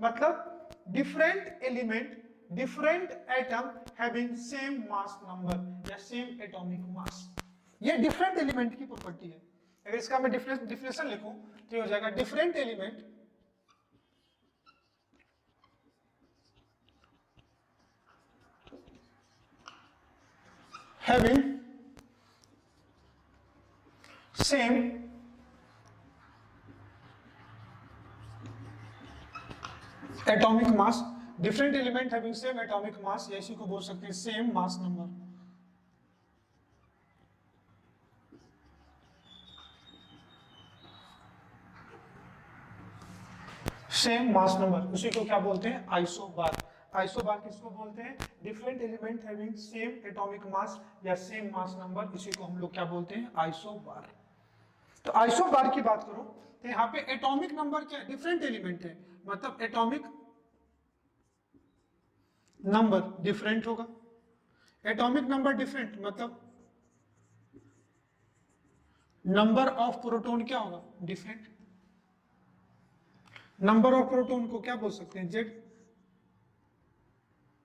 मतलब different element, different atom having same mass number या सेम एटॉमिक मास, ये डिफरेंट एलिमेंट की प्रॉपर्टी है। अगर इसका मैं डिफिनेशन लिखूं तो हो जाएगा different element having same atomic mass, different element having same atomic mass, या इसी को बोल सकते हैं same mass number. Same mass number उसी को क्या बोलते हैं, आइसोबार। आइसोबार किसको बोलते हैं? Different element having same atomic mass या सेम मास नंबर, इसी को हम लोग क्या बोलते हैं? आइसोबार। तो आइसोबार की बात करो तो यहाँ पे एटॉमिक नंबर क्या है? डिफरेंट एलिमेंट है, मतलब एटॉमिक नंबर डिफरेंट होगा। एटॉमिक नंबर डिफरेंट मतलब नंबर ऑफ प्रोटॉन क्या होगा? डिफरेंट। नंबर ऑफ प्रोटॉन को क्या बोल सकते हैं? जेड।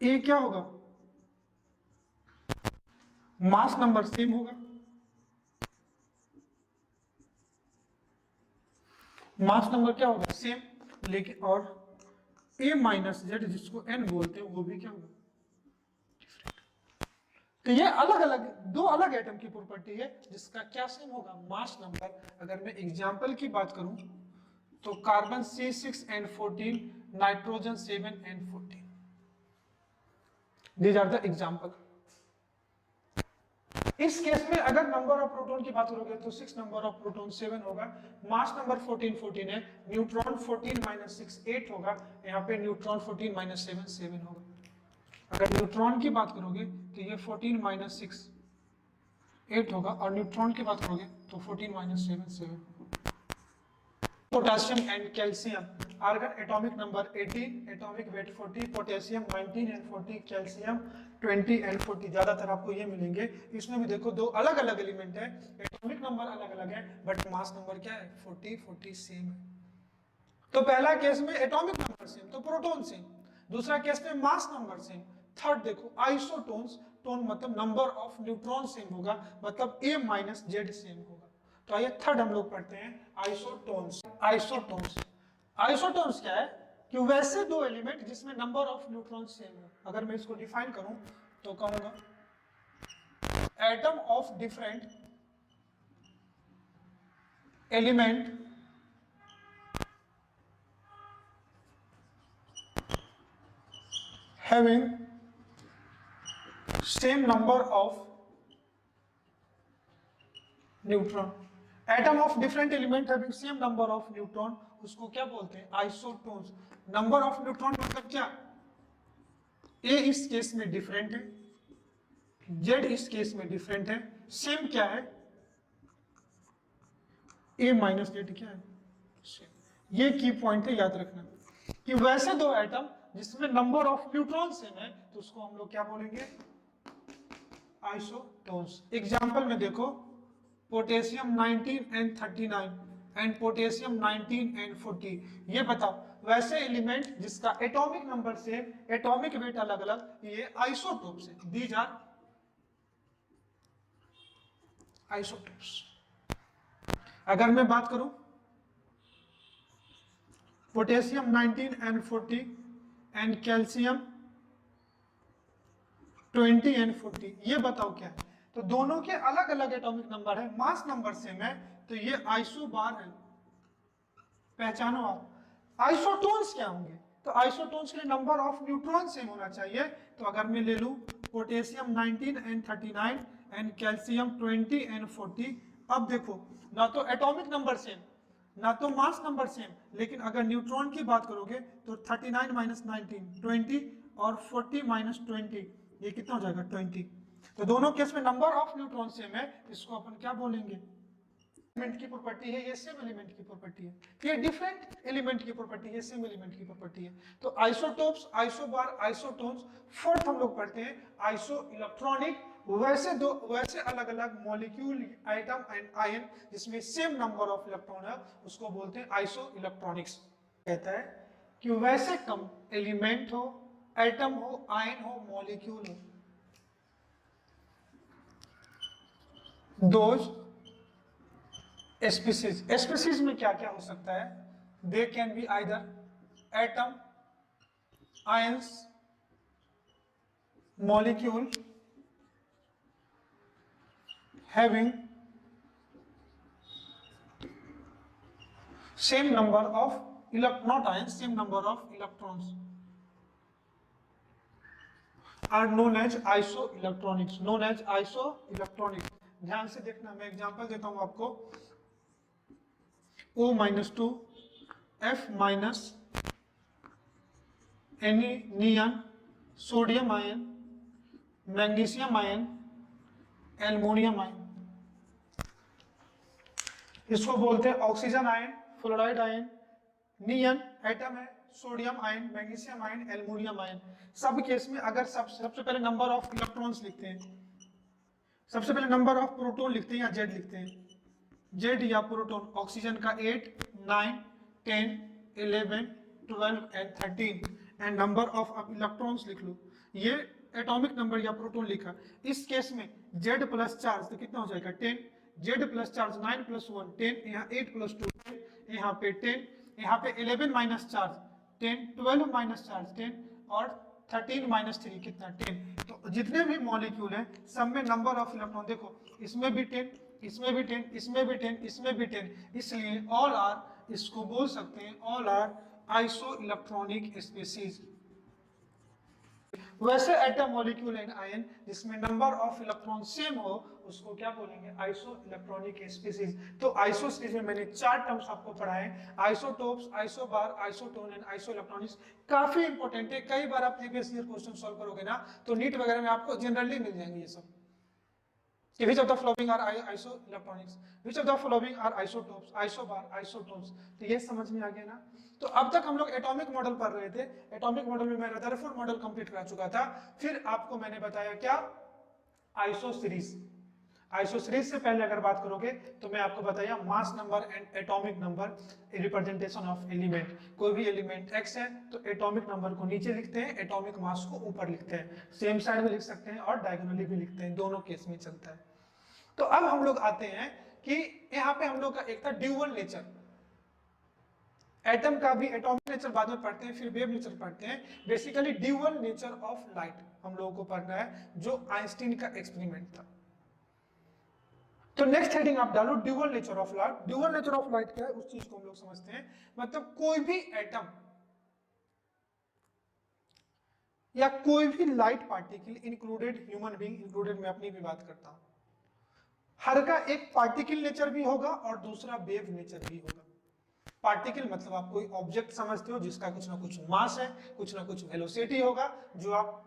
ए क्या होगा? मास नंबर सेम होगा, मास नंबर क्या होगा? सेम। लेकिन और ए माइनस जेड जिसको एन बोलते हैं वो भी क्या होगा? तो ये अलग अलग दो अलग एटम की प्रॉपर्टी है जिसका क्या सेम होगा? Mass number. अगर मैं एग्जांपल की बात करूं तो carbon C6N14, nitrogen 7N14, these are the example. इस केस में अगर नंबर ऑफ प्रोटॉन की बात करोगे तो 6, नंबर ऑफ प्रोटॉन 7 होगा, मास नंबर 14 है, न्यूट्रॉन 14 माइनस 6 8 होगा, यहाँ पे न्यूट्रॉन 14 माइनस 7 7 होगा। अगर न्यूट्रॉन की बात करोगे तो ये 14 माइनस 6 8 होगा, और न्यूट्रॉन की बात करोगे तो 14 माइनस 7 7 होगा। Potassium and calcium, argon atomic number 18, atomic weight 40, potassium 19 and 40, calcium 20 and 40, ज्यादातर आपको ये मिलेंगे। इसमें भी देखो दो अलग अलग एलिमेंट है, एटॉमिक नंबर अलग अलग है बट मास नंबर क्या है? 40 40 सेम है। तो पहला केस में एटॉमिक नंबर सेम तो प्रोटॉन सेम, दूसरा केस में मास नंबर सेम। थर्ड देखो आइसोटोन्स, टोन मतलब नंबर ऑफ न्यूट्रॉन सेम होगा, मतलब ए माइनस जेड सेम होगा। तो आइए थर्ड हम लोग पढ़ते हैं आइसोटोन्स। आइसोटोन्स, आइसोटोन्स क्या है? कि वैसे दो एलिमेंट जिसमें नंबर ऑफ न्यूट्रॉन सेम हो। अगर मैं इसको डिफाइन करूं तो कहूंगा atom of different element having same number of neutron, atom of different element having same number of neutron, उसको क्या बोलते हैं? आइसोटोन्स। नंबर ऑफ न्यूट्रॉन मतलब क्या? ए इस केस में डिफरेंट है, जेड इस केस में डिफरेंट है, सेम क्या है? ए माइनस जेड क्या है? सेम। ये की पॉइंट है, याद रखना कि वैसे दो एटम जिसमें नंबर ऑफ न्यूट्रॉन सेम है तो उसको हम लोग क्या बोलेंगे? आइसोटोन्स। एग्जांपल में देखो potassium 19 and 39 and potassium 19 and 40, ये बताओ वैसे एलिमेंट जिसका atomic number same, atomic weight अलग अलग, ये आइसोटोप्स है। These are isotopes. अगर मैं बात करूं potassium 19 and 40 and calcium 20 and 40, ये बताओ क्या है? तो दोनों के अलग अलग एटॉमिक नंबर है, मास नंबर सेम है, तो ये आइसोबार है। पहचानो आप। आइसोटोन्स क्या होंगे? तो आइसोटोन्स के लिए नंबर ऑफ न्यूट्रॉन सेम होना चाहिए। तो अगर मैं ले लूं potassium 19 and 39 and calcium 20 and 40, अब देखो ना तो एटॉमिक नंबर सेम ना तो मास नंबर सेम, लेकिन अगर न्यूट्रॉन की बात करोगे तो 39 माइनस 19 20 और 40 माइनस 20, ये कितना हो जाएगा? 20। तो दोनों केस में नंबर ऑफ न्यूट्रॉन सेम है, इसको अपन क्या बोलेंगे? एलिमेंट की प्रॉपर्टी है, ये सेम एलिमेंट की प्रॉपर्टी है। ये डिफरेंट एलिमेंट की प्रॉपर्टी है, सेम एलिमेंट की प्रॉपर्टी है। तो आइसोटोप्स, आइसोबार, आइसोटोन्स। फोर्थ हम लोग पढ़ते हैं आइसो इलेक्ट्रॉनिक, वैसे अलग अलग मॉलिक्यूल, एटम एंड आयन जिसमें सेम नंबर ऑफ इलेक्ट्रॉन है, उसको बोलते हैं आइसो इलेक्ट्रॉनिक्स। कहता है कि वैसे कम एलिमेंट हो, एटम हो, आयन हो, मॉलिक्यूल हो, दोज स्पीसीज। स्पीसीज में क्या क्या हो सकता है? They can be either atom, ions, molecule having same number of not ions, same number of electrons are known as isoelectronics, known as isoelectronics। ध्यान से देखना, मैं एग्जांपल देता हूं आपको। O minus 2 F minus Ni neon sodium ion, magnesium ion, aluminium ion. इसको बोलते हैं oxygen ion, fluoride ion, neon atom है, sodium ion, magnesium ion, aluminium ion. सब केस में अगर सबसे पहले नंबर ऑफ इलेक्ट्रॉन्स लिखते हैं, सबसे पहले नंबर ऑफ प्रोटॉन लिखते हैं या जेड लिखते हैं, जेड या प्रोटॉन। ऑक्सीजन का 8, 9, 10, 11, 12 and 13 and number of electrons लिख लो। ये एटॉमिक नंबर या प्रोटॉन लिखा। इस केस में जेड प्लस चार्ज तो कितना हो जाएगा 10, जेड प्लस चार्ज 9 प्लस 1 10, यहाँ 8 प्लस 2 10, यहाँ पे 10, यहाँ पे 11 माइनस चार्ज 10, 12 माइनस चार्ज 10 और 13 माइनस 3 कितना 10। तो जितने भी मॉलिक्यूल हैं सब में नंबर ऑफ इलेक्ट्रॉन देखो, इसमें भी 10, इसमें भी 10, इसमें भी 10, इसमें भी 10, इसलिए ऑल आर, इसको बोल सकते हैं all are iso electronic species. वैसे एटम, मॉलिक्यूल एंड आयन जिसमें नंबर ऑफ इलेक्ट्रॉन सेम हो उसको क्या बोलेंगे, आइसो इलेक्ट्रॉनिक स्पीसीज। तो आइसो सीरीज में मैंने 4 टर्म्स आपको पढ़ाए, isotopes, isobar, isotone and iso electronics. काफी इंपॉर्टेंट है, कई बार आप प्रीवियस ईयर क्वेश्चन सॉल्व करोगे ना तो नीट वगैरह में आपको जनरली मिल जाएंगे ये सब। Which of the following are isoelectronics? Which of the following are isotopes, isobar, isotones? तो ये समझ में आ गया ना। तो अब तक हम लोग एटॉमिक मॉडल पढ़ रहे थे। एटॉमिक मॉडल में मैं रदरफोर्ड मॉडल कंप्लीट करा चुका था। फिर आपको मैंने बताया क्या, आइसो सीरीज। आइसो सीरीज से पहले अगर बात करोगे तो मैं आपको बताया मास number and atomic number, representation of element. कोई भी एलिमेंट x है तो एटॉमिक नंबर को नीचे लिखते हैं, एटॉमिक मास को ऊपर लिखते हैं। सेम साइड में लिख सकते हैं और डायगोनली भी लिखते हैं, दोनों केस में चलता है। तो अब हम लोग आते हैं कि यहां पे हम लोग का एक था ड्यूअल नेचर। एटम का भी एटॉमिक नेचर बाद में पढ़ते हैं, फिर वेव नेचर पढ़ते हैं। Basically dual nature of light हम लोगों को पढ़ना है, जो आइंस्टीन का एक्सपेरिमेंट था। तो नेक्स्ट हेडिंग आप डालो dual nature of light. Dual nature of light क्या है उस चीज को हम लोग समझते हैं। मतलब कोई भी एटम या कोई भी light particle, included human being, included मैं अपनी भी बात करता हूं, हर का एक पार्टिकल नेचर भी होगा और दूसरा वेव नेचर भी होगा। पार्टिकल मतलब आप कोई ऑब्जेक्ट समझते हो जिसका कुछ ना कुछ मास है, कुछ ना कुछ वेलोसिटी होगा, जो आप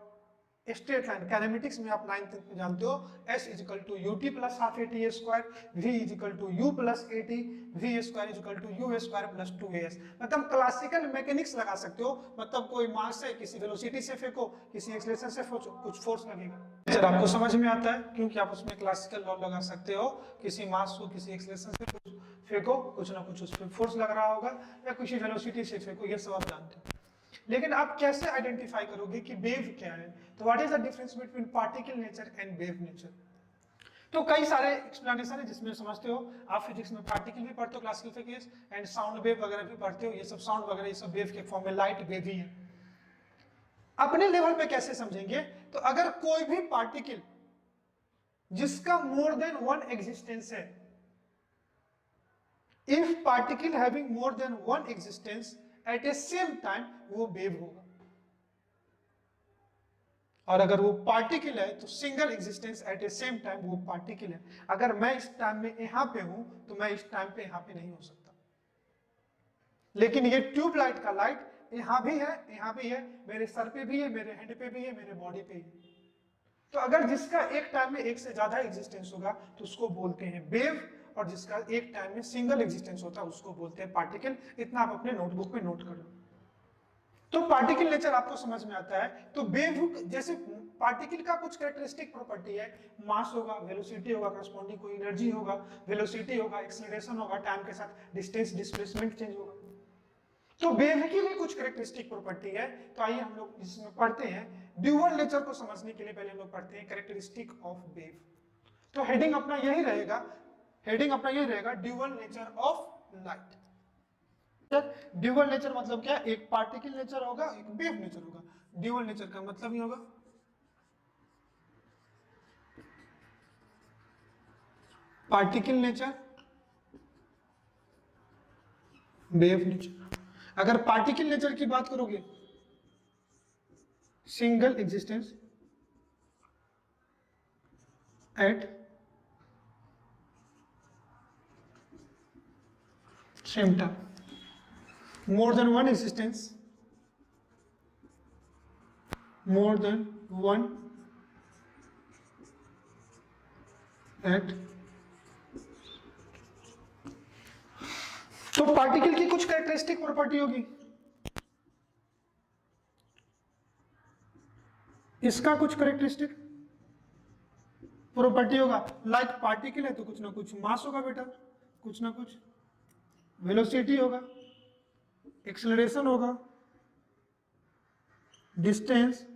स्ट्रेट लाइन काइनेमेटिक्स में आप 9th में जानते हो, S is equal to ut plus half at square, v is equal to u plus at, v square is equal to u square plus 2as। मतलब क्लासिकल मैकेनिक्स लगा सकते हो, मतलब कोई मास है, किसी वेलोसिटी से फेंको, किसी एक्सेलरेशन से कुछ फोर्स लगेगा। जब आपको समझ में आता है क्योंकि आप उसमें क्लासिकल लॉ लगा सकते हो, किसी मास को किसी एक्सेलरेशन से कुछ फेंको, कुछ ना कुछ उस पर फोर्स लग रहा होगा, या किसी वेलोसिटी से फेंको, ये सब आप जानते हो। लेकिन आप कैसे आइडेंटिफाई करोगे कि वेव क्या है? तो what is the difference between particle nature and wave nature? तो कई सारे एक्सप्लेनेशन है जिसमें समझते हो आप। फिजिक्स में पार्टिकल भी पढ़ते हो, classical physics, and sound wave वगैरह भी पढ़ते हो। ये सब साउंड वगैरह ये सब वेव के फॉर्म में, लाइट वेव ही है। अपने लेवल पे कैसे समझेंगे? तो अगर कोई भी पार्टिकल जिसका मोर देन वन एग्जिस्टेंस है, if particle having more than one existence at a same time, वो वेव होगा। और अगर वो पार्टिकल है तो single existence at a same time, वो पार्टिकल है। अगर मैं इस टाइम में यहां पे हूं तो मैं इस टाइम पे यहां पे नहीं हो सकता। लेकिन ये ट्यूबलाइट का लाइट यहां भी है, यहां भी है, मेरे सर पे भी है, मेरे हैंड पे भी है, मेरे बॉडी पे भी। तो अगर जिसका एक टाइम में एक से ज्यादा एग्जिस्टेंस होगा तो उसको बोलते हैं वेव, और जिसका एक टाइम में सिंगल एग्जिस्टेंस होता है उसको बोलते हैं पार्टिकल। इतना आप अपने नोटबुक में नोट करो। तो पार्टिकल नेचर आपको समझ में आता है। तो वेव जैसे पार्टिकल का कुछ कैरेक्टरिस्टिक प्रॉपर्टी है, मास होगा, वेलोसिटी होगा, करस्पॉन्डिंग कोई एनर्जी होगा, वेलोसिटी होगा, एक्सीलरेशन होगा, टाइम के साथ डिस्टेंस, डिस्प्लेसमेंट चेंज होगा। तो वेव की भी कुछ कैरेक्टरिस्टिक प्रॉपर्टी है। तो आइए हम लोग इसमें पढ़ते हैं। ड्यूअल नेचर को समझने के लिए पहले हम लोग पढ़ते हैं कैरेक्टरिस्टिक ऑफ वेव। तो हेडिंग अपना यही रहेगा, हेडिंग अपना यही रहेगा, dual nature of light. Dual nature मतलब क्या? एक पार्टिकल नेचर होगा, एक वेव नेचर होगा। ड्यूअल नेचर का मतलब ही होगा पार्टिकल नेचर, वेव नेचर। अगर पार्टिकल नेचर की बात करोगे, single existence at same time, more than one existence more than 1 at, तो पार्टिकल की कुछ कैरेक्टरिस्टिक प्रॉपर्टी होगी, इसका कुछ कैरेक्टरिस्टिक प्रॉपर्टी होगा। लाइक पार्टिकल है तो कुछ ना कुछ मास होगा बेटा, कुछ ना कुछ वेलोसिटी होगा, एक्सेलरेशन होगा, डिस्टेंस,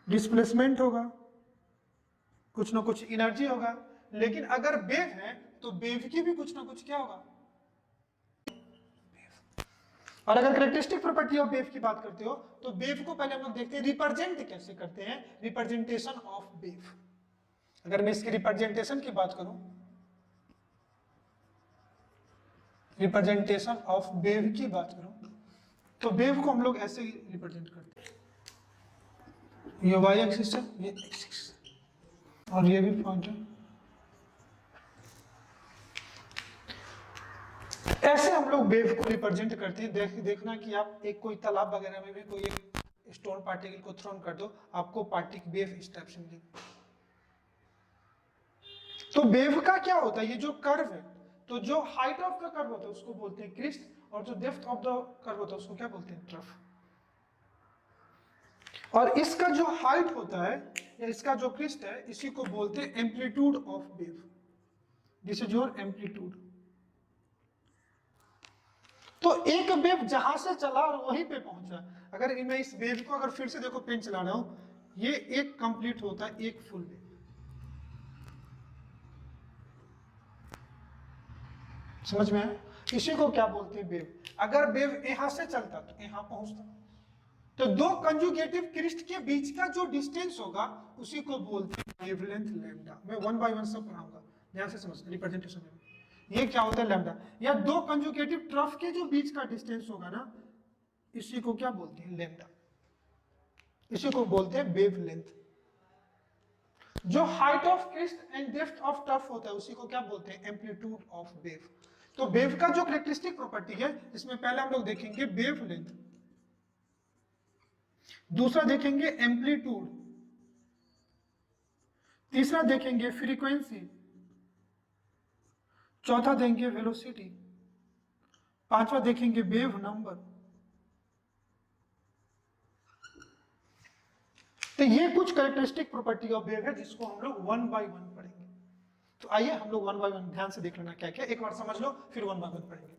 डिस्प्लेसमेंट होगा, कुछ ना कुछ एनर्जी होगा। लेकिन अगर वेव है तो वेव की भी कुछ ना कुछ क्या होगा। और अगर कैरेक्टरिस्टिक प्रॉपर्टी ऑफ वेव की बात करते हो तो वेव को पहले हम लोग देखते हैं रिप्रेजेंट कैसे करते हैं, रिप्रेजेंटेशन ऑफ वेव। अगर मैं इसकी रिप्रेजेंटेशन की बात करूं, रिप्रेजेंटेशन ऑफ वेव की बात करूं तो वेव को हम लोग ऐसे रिप्रेजेंट करते हैं, ये वाई एक्सिस है, ये एक्सिस और ये भी पॉइंट है। ऐसे हम लोग वेव को रिप्रेजेंट करते हैं। देखना कि आप एक कोई तालाब वगैरह में भी कोई एक स्टोन पार्टिकल को थ्रोन कर दो, आपको पार्टिकल वेव इस टाइप से मिलेगी। तो वेव का क्या होता है, ये जो कर्व है, तो जो हाइट ऑफ द कर्व होता है उसको बोलते हैं क्रिस्ट, और जो डेप्थ ऑफ द कर्व होता है उसको क्या बोलते हैं, ट्रफ। और इसका जो हाइट होता है या इसका जो क्रिस्ट है, इसी को बोलते हैं amplitude of wave. This is your amplitude. तो एक वेव जहां से चला और वहीं पे पहुंचा। अगर मैं इस वेव को अगर फिर से देखो पेन चला रहा हूं, ये एक कंप्लीट होता है, एक फुल वेव। समझ में आया? इसी को क्या बोलते हैं, वेव। अगर वेव यहां से चलता तो यहां पहुंचता, तो दो कंजुगेटिव क्रिस्ट के बीच का जो डिस्टेंस होगा उसी को बोलते हैं वेवलेंथ लैम्डा। मैं वन बाय वन सब पढ़ाऊंगा, ध्यान से समझ रिप्रेजेंटेशन में। ये क्या होता है, लैम्डा। या दो कंजुगेटिव ट्रफ के जो बीच का डिस्टेंस होगा ना, इसी को क्या बोलते हैं, लैम्डा। इसी को बोलते हैं वेवलेंथ। जो height of crest and depth of trough होता है उसी को क्या बोलते हैं, एम्पलीट्यूड ऑफ वेव। तो वेव का जो कैरेक्टरिस्टिक प्रॉपर्टी है, इसमें पहले हम लोग देखेंगे वेवलेंथ, दूसरा देखेंगे एम्पलीट्यूड, तीसरा देखेंगे फ्रीक्वेंसी, चौथा देंगे वेलोसिटी, पांचवा देखेंगे वेव नंबर। तो ये कुछ कैरेक्टरिस्टिक प्रॉपर्टी ऑफ वेव है जिसको हम लोग वन बाय वन पढ़ेंगे। तो आइए हम लोग वन बाय वन ध्यान से देख लेना क्या क्या, एक बार समझ लो फिर वन बाय वन पढ़ेंगे।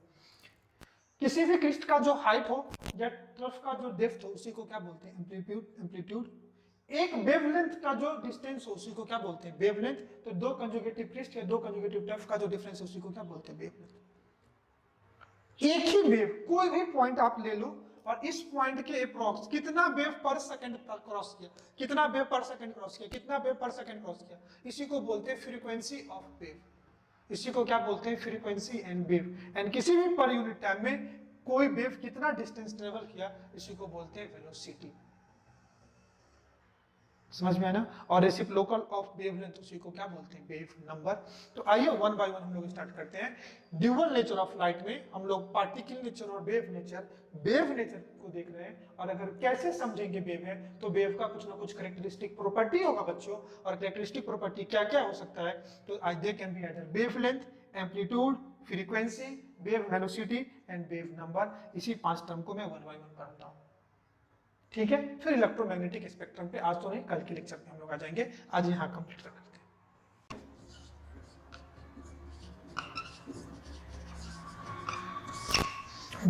किसी भी क्रिस्ट का जो हाइट हो या ट्रफ का जो डेप्थ हो उसी को क्या बोलते हैं, एम्पलीट्यूड। एक वेवलेंथ का जो डिस्टेंस हो उसी को क्या बोलते हैं, वेवलेंथ। तो दो कंजुगेटिव क्रिस्ट या दो कंजुगेटिव ट्रफ का जो डिफरेंस है उसी को क्या बोलते हैं, वेवलेंथ। एक ही वेव, कोई भी पॉइंट आप ले लो और इस पॉइंट के अप्रॉक्स कितना वेव पर सेकंड क्रॉस किया, कितना वेव पर सेकंड क्रॉस किया, कितना वेव पर सेकंड क्रॉस किया, इसी को बोलते हैं फ्रीक्वेंसी ऑफ वेव। इसी को क्या बोलते हैं, फ्रीक्वेंसी एंड वेव। एंड किसी भी पर यूनिट टाइम में कोई वेव कितना डिस्टेंस ट्रेवल किया, इसी को बोलते हैं वेलोसिटी। समझ में आया ना? और रेसिप्रोकल ऑफ वेवलेंथ उसी को क्या बोलते हैं, वेव नंबर। तो आइए वन बाय वन हम लोग स्टार्ट करते हैं। ड्यूअल नेचर ऑफ लाइट में हम लोग पार्टिकल नेचर और वेव नेचर को देख रहे हैं। और अगर कैसे समझेंगे वेव है, तो वेव का कुछ ना कुछ कैरेक्टरिस्टिक प्रॉपर्टी होगा बच्चों। और कैरेक्टरिस्टिक प्रॉपर्टी क्या क्या हो सकता है, तो they can be either wavelength, amplitude, frequency, wave velocity and wave number. इसी 5 टर्म को मैं वन बाय वन पढ़ता हूँ, ठीक है? फिर इलेक्ट्रोमैग्नेटिक स्पेक्ट्रम पे आज तो नहीं, कल के लेक्चर पे हम लोग आ जाएंगे। आज यहाँ कंप्लीट कर करते हैं।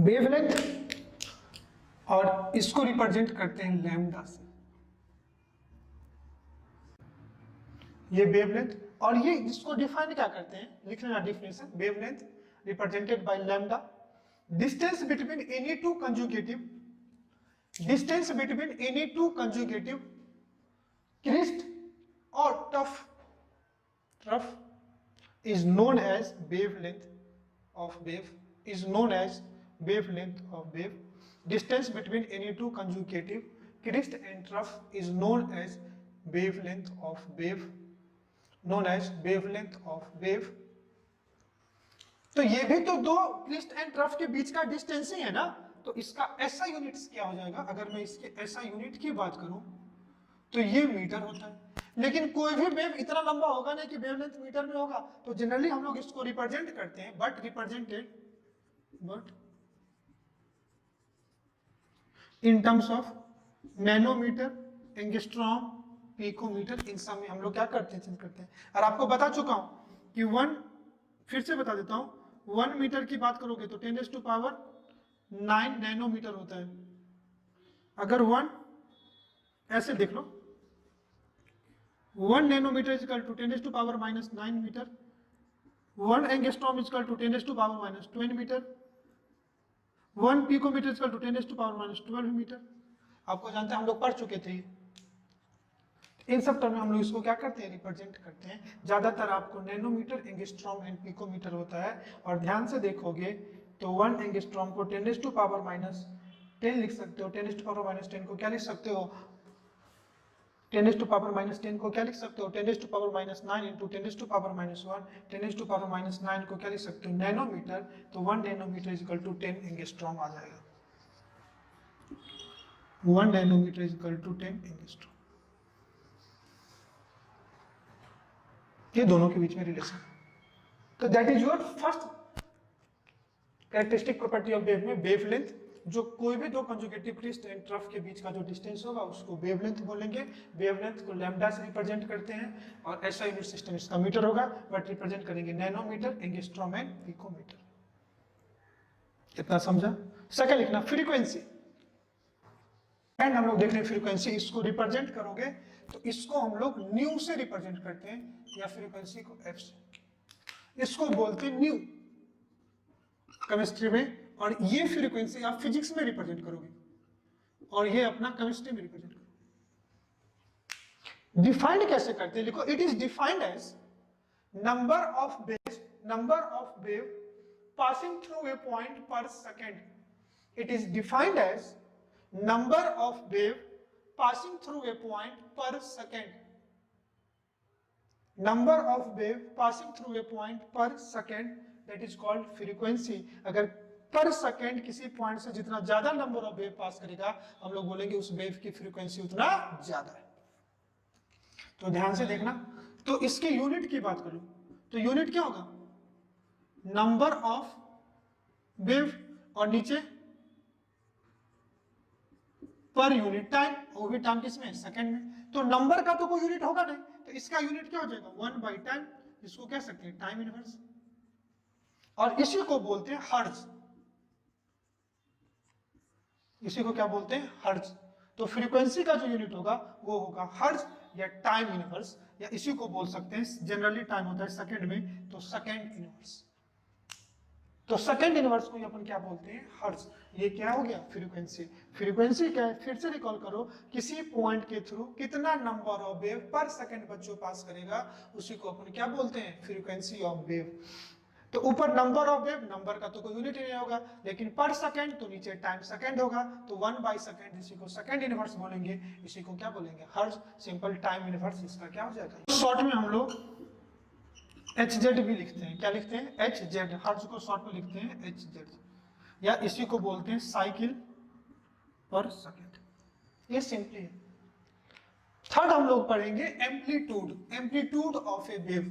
वेवलेंथ, और इसको रिप्रेजेंट करते हैं लैम्डा से। ये वेवलेंथ, और ये इसको डिफाइन क्या करते हैं, लिख लेना definition. Wavelength represented by lambda, distance between any two conjugative, distance between any two conjugative crest or trough is known as wavelength of wave, is known as wavelength of wave. Distance between any two conjugative crest and trough is known as wavelength of wave, known as wavelength of wave. तो ये भी तो दो Christ and trough के बीच का distance ही है ना, तो इसका SI यूनिट्स क्या हो जाएगा? अगर मैं इसके SI यूनिट की बात करूं तो ये मीटर होता है, लेकिन कोई भी वेव इतना लंबा होगा नहीं कि वेवलेंथ मीटर में होगा, तो जनरली हम लोग इसको रिप्रेजेंट करते हैं, but in terms of nanometre, angstrom, picometre, इन सब में हम लोग क्या करते हैं। और आपको बता चुका हूं कि फिर से बता देता हूं, 1 मीटर की बात करोगे तो 10⁹ नैनोमीटर होता है। अगर 1 ऐसे देख लो, 1 nanometre is equal to 10⁻⁻9 metre, 1 angstrom is equal to 10⁻⁻20 metre, 1 picometre is equal to 10⁻⁻12 metre. आपको जानते हैं, हम लोग पढ़ चुके थे। इन सब टर्म में हम लोग इसको क्या करते हैं, रिप्रेजेंट करते हैं। ज्यादातर आपको नैनोमीटर, एंगस्ट्रॉम एंड पिकोमीटर होता है। और ध्यान से देखोगे तो 1 एंगस्ट्रॉम को 10⁻⁻10 लिख सकते हो। 10⁻⁻10 को क्या लिख सकते हो? 10⁻⁻10 को क्या लिख सकते हो? 10⁻⁻9 इंटू 10⁻⁻1, 10⁻⁻9 को क्या लिख सकते हो? नैनोमीटर। तो 1 nanometre is equal to 10 angstrom आ जाएगा। 1 nanometre is equal to 10 angstrom. ये दोनों के बीच में रिलेशन। तो that is your first characteristic property of wave में, वेवलेंथ। जो कोई भी दो कंजुगेटिव क्रिस्ट एंड ट्रफ के बीच का जो डिस्टेंस होगा उसको वेवलेंथ बोलेंगे। वेवलेंथ को लैम्डा से रिप्रेजेंट करते हैं और ऐसा यूनिट सिस्टम इसका मीटर होगा, बट रिप्रेजेंट करेंगे नैनोमीटर, एंगस्ट्रॉम एंड पिकोमीटर। इतना समझा? सेकंड लिखना फ्रीक्वेंसी। एंड हम लोग देख रहे हैं फ्रीक्वेंसी, इसको रिप्रेजेंट करोगे तो इसको हम लोग न्यू से रिप्रेजेंट करते हैं, या फ्रीक्वेंसी को एफ से। इसको बोलते हैं न्यू केमिस्ट्री में, और ये फ्रीक्वेंसी आप फिजिक्स में रिप्रेजेंट करोगे, और ये अपना केमिस्ट्री में रिप्रेजेंट करोगे। डिफाइंड कैसे करते हैं? लिखो, it is defined as number of wave passing through a point per second. It is defined as number of wave passing through a point per second. Number of wave passing through a point per second, that is called frequency. अगर पर second किसी point से जितना ज्यादा number of wave पास करेगा, हम लोग बोलेंगे उस वेव की फ्रीक्वेंसी उतना ज्यादा है। तो ध्यान से देखना। तो इसके यूनिट की बात करूं तो यूनिट क्या होगा? नंबर ऑफ वेव, और नीचे पर यूनिट टाइम, वो भी टाइम किसमें? सेकंड में। तो नंबर का तो कोई यूनिट होगा नहीं, तो इसका यूनिट क्या हो जाएगा? 1/टाइम, इसको कह सकते हैं टाइम इनवर्स, और इसी को बोलते हैं हर्ट्ज। इसी को क्या बोलते हैं? हर्ट्ज। तो फ्रीक्वेंसी का जो यूनिट होगा वो होगा हर्ट्ज या टाइम इनवर्स, या इसी को बोल सकते हैं, जनरली टाइम होता है सेकंड में, तो सेकंड इनवर्स। तो सेकंड इनवर्स को अपन क्या बोलते हैं? हर्ट्ज। ये क्या हो गया? फ्रीक्वेंसी। फ्रीक्वेंसी क्या है? फिर से रिकॉल करो, किसी पॉइंट के थ्रू कितना नंबर ऑफ वेव पर सेकंड बच्चों पास करेगा, उसी को अपन क्या बोलते हैं? Frequency of wave. तो ऊपर नंबर ऑफ वेव, नंबर का तो कोई यूनिट ही नहीं होगा, लेकिन पर सेकंड तो नीचे टाइम सेकंड होगा, तो 1/सेकंड, इसी को सेकंड इनवर्स बोलेंगे, इसी को क्या बोलेंगे? हर्ट्ज। सिंपल टाइम इनवर्स इसका क्या हो जाएगा? शॉर्ट में हम लोग HZ भी लिखते हैं। क्या लिखते हैं? HZ। हर्ट्ज को शॉर्ट में लिखते हैं HZ, या इसी को बोलते हैं साइकिल पर सेकंड। ये सिंपली है। थर्ड हम लोग पढ़ेंगे amplitude. Amplitude of a wave.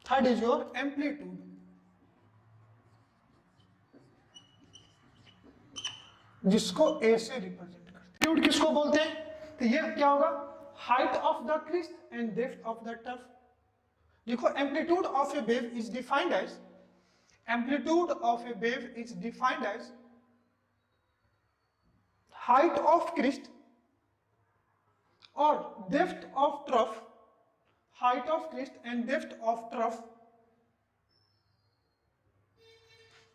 Third is your amplitude. जिसको A से रिप्रेजेंट करते हैं। एम्पलीट्यूड किसको बोलते हैं? तो ये क्या होगा? Height of the crest and depth of the trough. देखो, amplitude of a wave is defined as, amplitude of a wave is defined as height of crest or depth of trough, height of crest and depth of trough,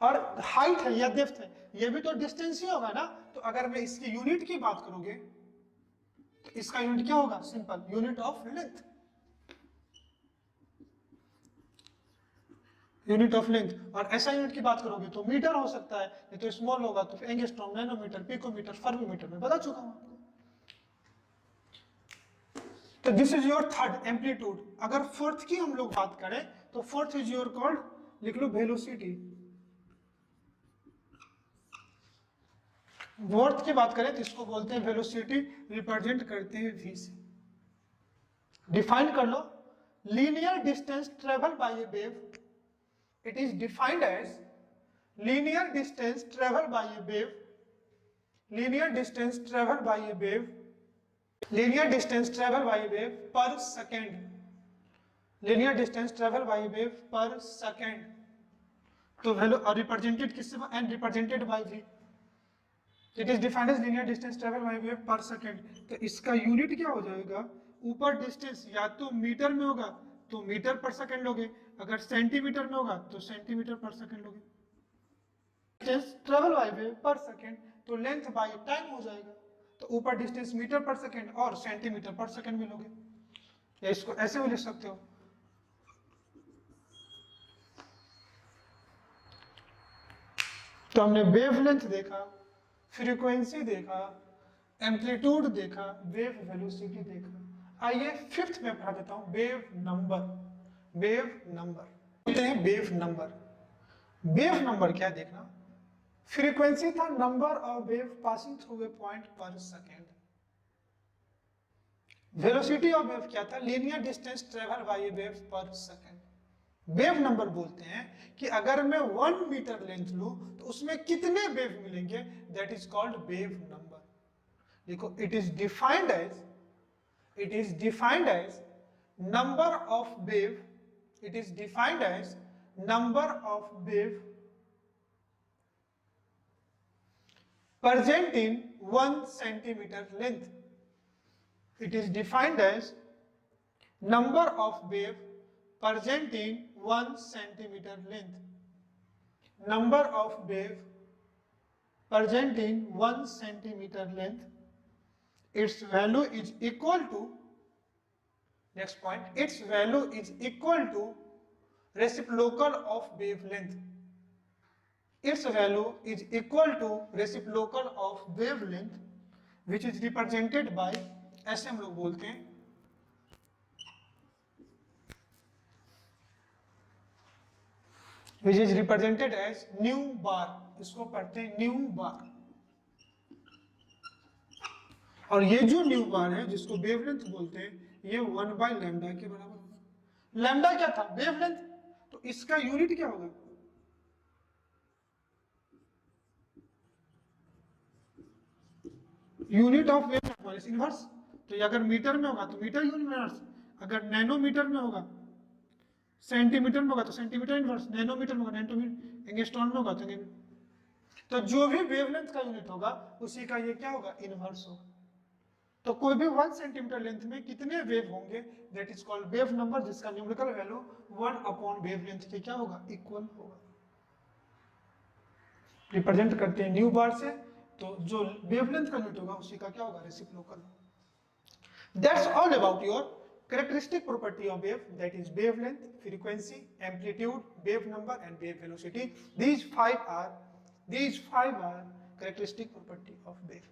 और height है या depth है, ये भी तो distance ही होगा ना। तो अगर मैं इसकी यूनिट की बात करोगे तो इसका यूनिट क्या होगा? Simple, unit of length. Unit of length. और ऐसा यूनिट की बात करोगे तो मीटर हो सकता है, नहीं तो स्मॉल होगा तो एंगस्ट्रॉम, नैनोमीटर, पिकोमीटर, फर्मीमीटर में बता चुका हूं आपको। तो this is your third amplitude. अगर फोर्थ की हम लोग बात करें तो फोर्थ इज योर कॉल्ड, लिख लो, वेलोसिटी। वर्थ की बात करें तो इसको बोलते हैं वेलोसिटी, रिप्रेजेंट करते हैं v से। डिफाइन कर लो, linear distance travel by a wave, it is defined as linear distance travel by a wave, linear distance travel by a wave, linear distance travel by a wave per second, linear distance travel by a wave per second. तो value represented किससे, and represented by v, it is defined as linear distance travel by wave per second. तो इसका unit क्या हो जाएगा, ऊपर distance या तो मीटर में होगा तो मीटर पर सेकेंड लोगे, अगर सेंटीमीटर में होगा तो सेंटीमीटर पर सेकेंड लोगे। Distance travel by wave per second, तो लेंथ बाय टाइम हो जाएगा, तो ऊपर डिस्टेंस मीटर पर सेकेंड और सेंटीमीटर पर सेकेंड में लोगे, या इसको ऐसे भी लिख सकते हो। तो हमने वेवलेंथ देखा, फ्रीक्वेंसी देखा, एम्पलीट्यूड देखा, वेव वेलोसिटी देखा। आइए फिफ्थ में पढ़ा देता हूं, वेव नंबर। वेव नंबर बोलते हैं वेव नंबर। वेव नंबर क्या देखना, फ्रीक्वेंसी था number of wave passing through a point per second. Velocity of wave क्या था, linear distance travel by a wave per second. Wave number बोलते हैं कि अगर मैं 1 मीटर लेंथ लूं तो उसमें कितने वेव मिलेंगे, that is called wave number. देखो, it is defined as number of wave, it is defined as number of wave present in 1 centimeter length. It is defined as number of wave present in 1 centimeter length. Number of wave present in 1 centimeter length. Its value is equal to, next point, its value is equal to reciprocal of wavelength. Its value is equal to reciprocal of wavelength, which is represented by, ऐसे हम लोग बोलते हैं, which is represented as nu bar। इसको पढ़ते हैं new बार। और ये जो न्यू बार है जिसको वेवलेंथ बोलते हैं, ये 1/लैम्डा के बराबर होगा। लैम्डा क्या था, वेवलेंथ, तो इसका यूनिट क्या होगा, यूनिट ऑफ वेव इनवर्स। तो अगर मीटर में होगा तो मीटर यूनिवर्स, अगर नैनोमीटर में होगा, सेंटीमीटर में होगा तो सेंटीमीटर इनवर्स, नैनोमीटर में होगा नैनोमीटर, एंगस्ट्रॉन में होगा तो तो जो भी वेवलेंथ का यूनिट होगा उसी का ये क्या होगा, इनवर्स होगा। तो कोई भी 1 सेंटीमीटर लेंथ में कितने वेव होंगे, that is called wave number, जिसका न्यूमेरिकल वैल्यू 1 वेवलेंथ के क्या होगा, इक्वल होगा। रिप्रेजेंट करते हैं न्यू बार से, तो जो वेवलेंथ का यूनिट होगा उसी का क्या होगा, reciprocal. That's all about your characteristic property of wave, that is wavelength, frequency, amplitude, wave number and wave velocity. These five are characteristic property of wave.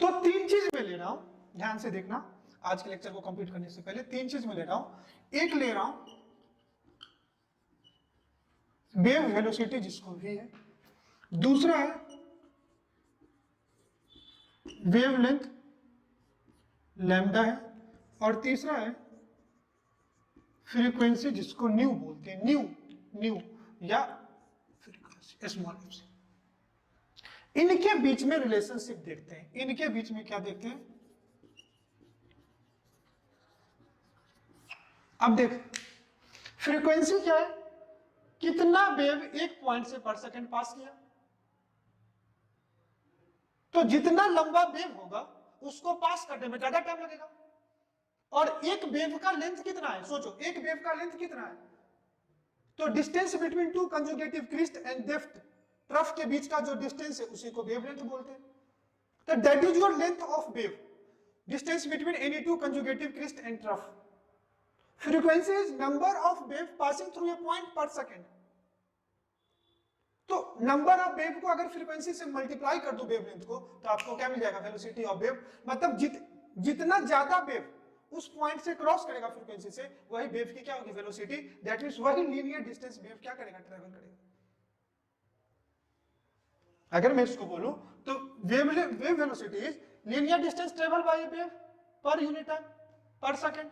तो 3 चीज मैं ले रहा हूं, ध्यान से देखना, आज के लेक्चर को कंप्लीट करने से पहले 3 चीज मैं ले रहा हूं। एक ले रहा हूं वेव वेलोसिटी जिसको v है, दूसरा है वेवलेंथ लैम्डा है, और तीसरा है फ्रीक्वेंसी जिसको न्यू बोलते हैं, न्यू या फ्रीक्वेंसी स्मॉल न्यू से। इनके बीच में रिलेशनशिप देखते हैं, इनके बीच में क्या देखते हैं, अब देख, फ्रीक्वेंसी क्या है, कितना वेव एक पॉइंट से पर सेकंड पास किया। तो जितना लंबा वेव होगा उसको पास करने में ज्यादा टाइम लगेगा। और एक वेव का लेंथ कितना है, सोचो, एक वेव का लेंथ कितना है, तो distance between 2 conjugative crest and depth, trough के बीच का जो डिस्टेंस है उसी को वेवलेंथ बोलते हैं। तो that is your length of wave, distance between any 2 conjugative crest and trough. Frequency is number of wave passing through a point per second. तो नंबर ऑफ वेव को अगर फ्रीक्वेंसी से मल्टीप्लाई कर दो वेवलेंथ को, तो आपको क्या मिल जाएगा, वेलोसिटी ऑफ वेव। मतलब जितना ज्यादा वेव उस पॉइंट से क्रॉस करेगा फ्रीक्वेंसी से, वही वेव की क्या होगी, वेलोसिटी। दैट मींस वही लीनियर डिस्टेंस वेव क्या करेगा, ट्रैवल करेगा। अगर मैं इसको बोलूं तो wave velocity is linear distance traveled by a wave per unit time per second,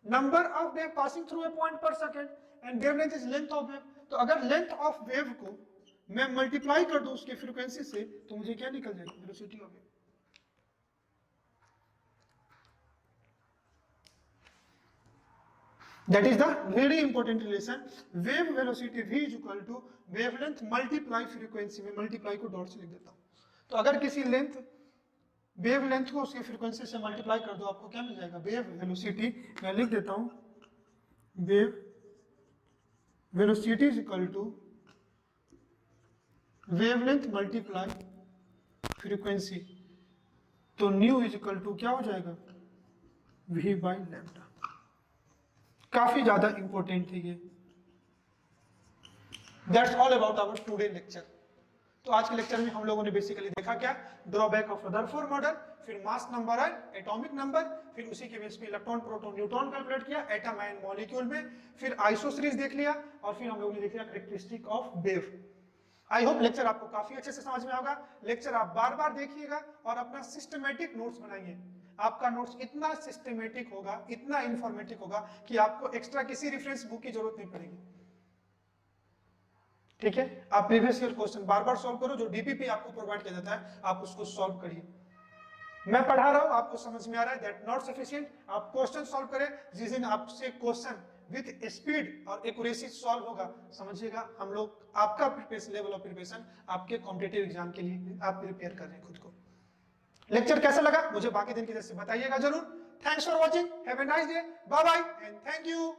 number of wave passing through a point per second, and wavelength is length of wave. तो अगर लेंथ ऑफ वेव को मैं multiply कर दूं उसके frequency से तो मुझे क्या निकल जाएगा, velocity of wave. That is the very important relation. Wave velocity v is equal to wavelength multiply frequency. मैं multiply को डॉट से लिख देता हूँ. तो अगर किसी लेंथ वेव लेंथ को उसकी फ्रीक्वेंसी से मल्टीप्लाई कर दो आपको क्या मिल जाएगा, वेव वेलोसिटी. मैं लिख देता हूँ wave velocity is equal to wavelength multiply frequency. तो न्यू इज इक्वल टू क्या हो जाएगा, v बाई लैम्डा. काफी ज्यादा इंपॉर्टेंट है ये. That's all about our today lecture. तो आज के लेक्चर में हम लोगों ने बेसिकली देखा क्या, ड्रॉबैक ऑफ रदरफोर्ड मॉडल, फिर मास नंबर एंड एटॉमिक नंबर, फिर उसी के बेस पे इलेक्ट्रॉन प्रोटॉन न्यूट्रॉन कैलकुलेट किया एटम एंड मॉलिक्यूल में, फिर आइसो सीरीज देख लिया, और फिर हम लोगों ने देख लिया characteristic of wave. I hope lecture आपको काफी अच्छे से समझ में आएगा. लेक्चर आप बार बार देखिएगा और अपना सिस्टमेटिक नोट्स बनाइए. आपका नोट्स इतना सिस्टमेटिक होगा, इतना इंफॉर्मेटिव होगा कि आपको एक्स्ट्रा किसी रेफरेंस बुक की जरूरत नहीं पड़ेगी. ठीक है, आप प्रीवियस ईयर क्वेश्चन बार बार सॉल्व करो, जो डीपीपी आपको प्रोवाइड किया जाता है आप उसको सॉल्व करिए. मैं पढ़ा रहा हूं, आपको समझ में आ रहा है, दैट नॉट सफिशिएंट. आप क्वेश्चन सॉल्व करें. जिस दिन आपसे क्वेश्चन विद स्पीड और एक्यूरेसी सॉल्व होगा, समझिएगा हम लोग आपका प्रिपरेशन लेवल ऑफ प्रिपरेशन आपके कॉम्पिटिटिव एग्जाम के लिए आप प्रिपेयर कर रहे हैं खुद को. लेक्चर कैसा लगा मुझे बाकी दिन की तरह से बताइएगा जरूर. Thanks for watching, have a nice day, bye bye and thank you.